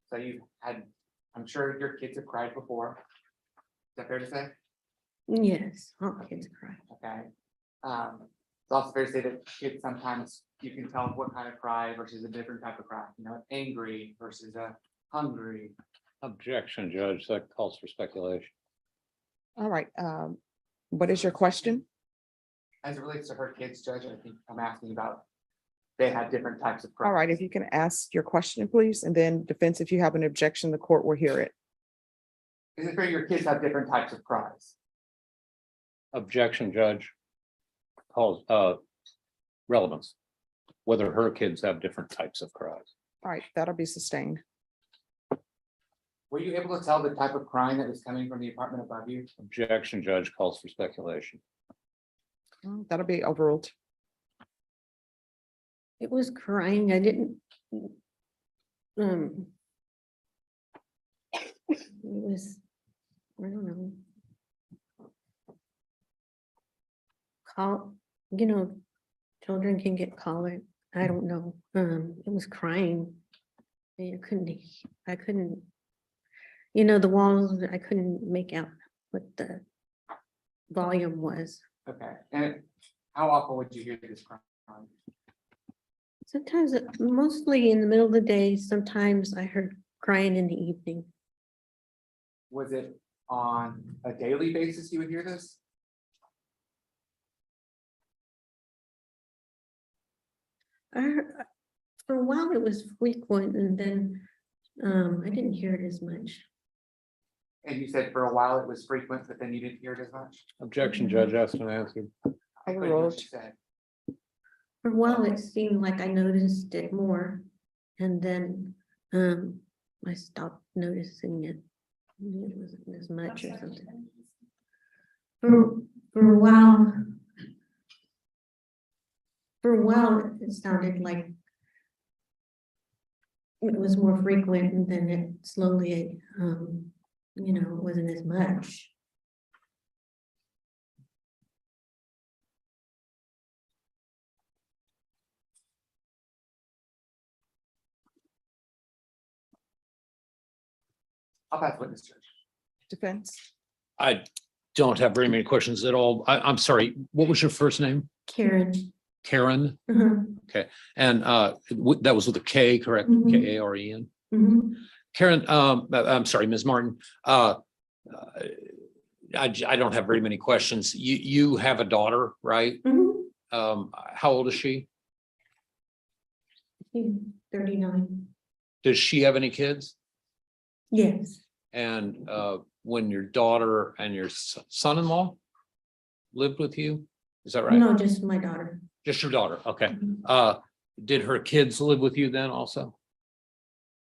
So you had, I'm sure your kids have cried before. Is that fair to say? Yes, all kids cry. Okay. It's also fair to say that kids sometimes you can tell what kind of cry versus a different type of cry, angry versus a hungry. Objection, Judge, that calls for speculation. All right. What is your question? As it relates to her kids, Judge, I think I'm asking about, they had different types of cries. All right, if you can ask your question, please, and then defense, if you have an objection, the court will hear it. Is it fair your kids have different types of cries? Objection, Judge. Calls, relevance. Whether her kids have different types of cries. All right, that'll be sustained. Were you able to tell the type of crying that was coming from the apartment above you? Objection, Judge, calls for speculation. That'll be overruled. It was crying. I didn't. It was, I don't know. Children can get colic. I don't know. It was crying. I couldn't. you know, the walls, I couldn't make out what the volume was. Okay, and how often would you hear this crying? Sometimes, mostly in the middle of the day, sometimes I heard crying in the evening. Was it on a daily basis you would hear this? For a while it was frequent and then I didn't hear it as much. And you said for a while it was frequent, but then you didn't hear it as much? Objection, Judge, asked and answered. I couldn't hear what you said. For a while it seemed like I noticed it more and then I stopped noticing it. It wasn't as much or something. For a while. For a while, it sounded like it was more frequent and then it slowly, you know, it wasn't as much. I'll pass witness, Judge. Defense. I don't have very many questions at all. I'm sorry, what was your first name? Karen. Karen? Mhm, And that was with a K, correct? Mhm. Karen? mhm. Karen, I'm sorry, Ms. Martin. I don't have very many questions. You have a daughter, right? Mhm. How old is she? 39. Does she have any kids? Yes. And when your daughter and your son-in-law lived with you, is that right? No, just my daughter. Just your daughter, okay. Mhm. Did her kids live with you then also?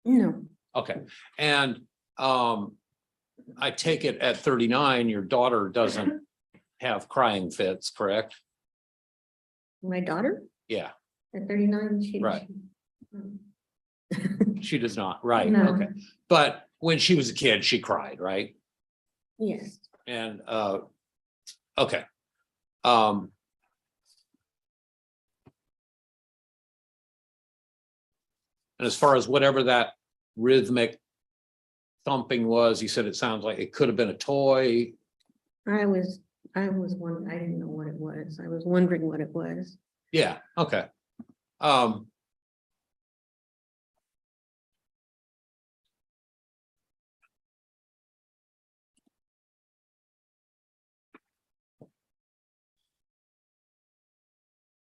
No, Okay, and I take it at 39, your daughter doesn't have crying fits, correct? my daughter Yeah, at 39. Right. Mm. she does not, right, No. okay. But when she was a kid, she cried, right? Yes. And okay. And as far as whatever that rhythmic thumping was, you said it sounds like it could have been a toy. I was wondering, I didn't know what it was. I was wondering what it was. Yeah, okay.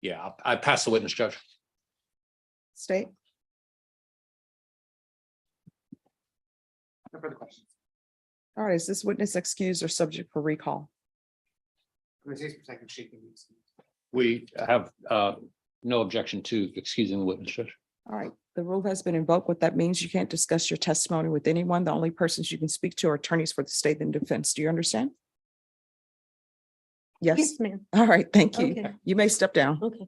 Yeah, I pass the witness, Judge. State. No further questions. All right, is this witness excused or subject for recall? Ms. Protective, she can be excused. We have no objection to excusing the witness, Judge. All right, the rule has been invoked. What that means, you can't discuss your testimony with anyone. The only persons you can speak to are attorneys for the state and defense. Do you understand? Yes. Yes, ma'am. All right, thank you. Okay. You may step down. Okay.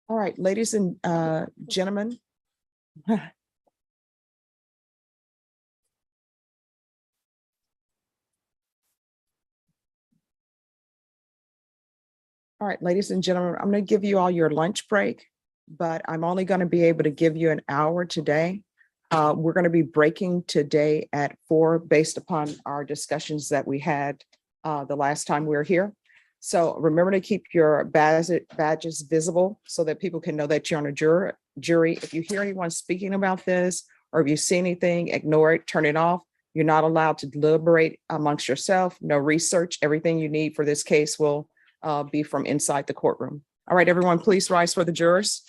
All right, ladies and gentlemen. All right, ladies and gentlemen, I'm going to give you all your lunch break, but I'm only going to be able to give you an hour today. We're going to be breaking today at 4 based upon our discussions that we had the last time we were here. So remember to keep your badges visible so that people can know that you're on a jury. If you hear anyone speaking about this, or if you see anything, ignore it, turn it off. You're not allowed to deliberate amongst yourself, no research. Everything you need for this case will be from inside the courtroom. All right, everyone, please rise for the jurors.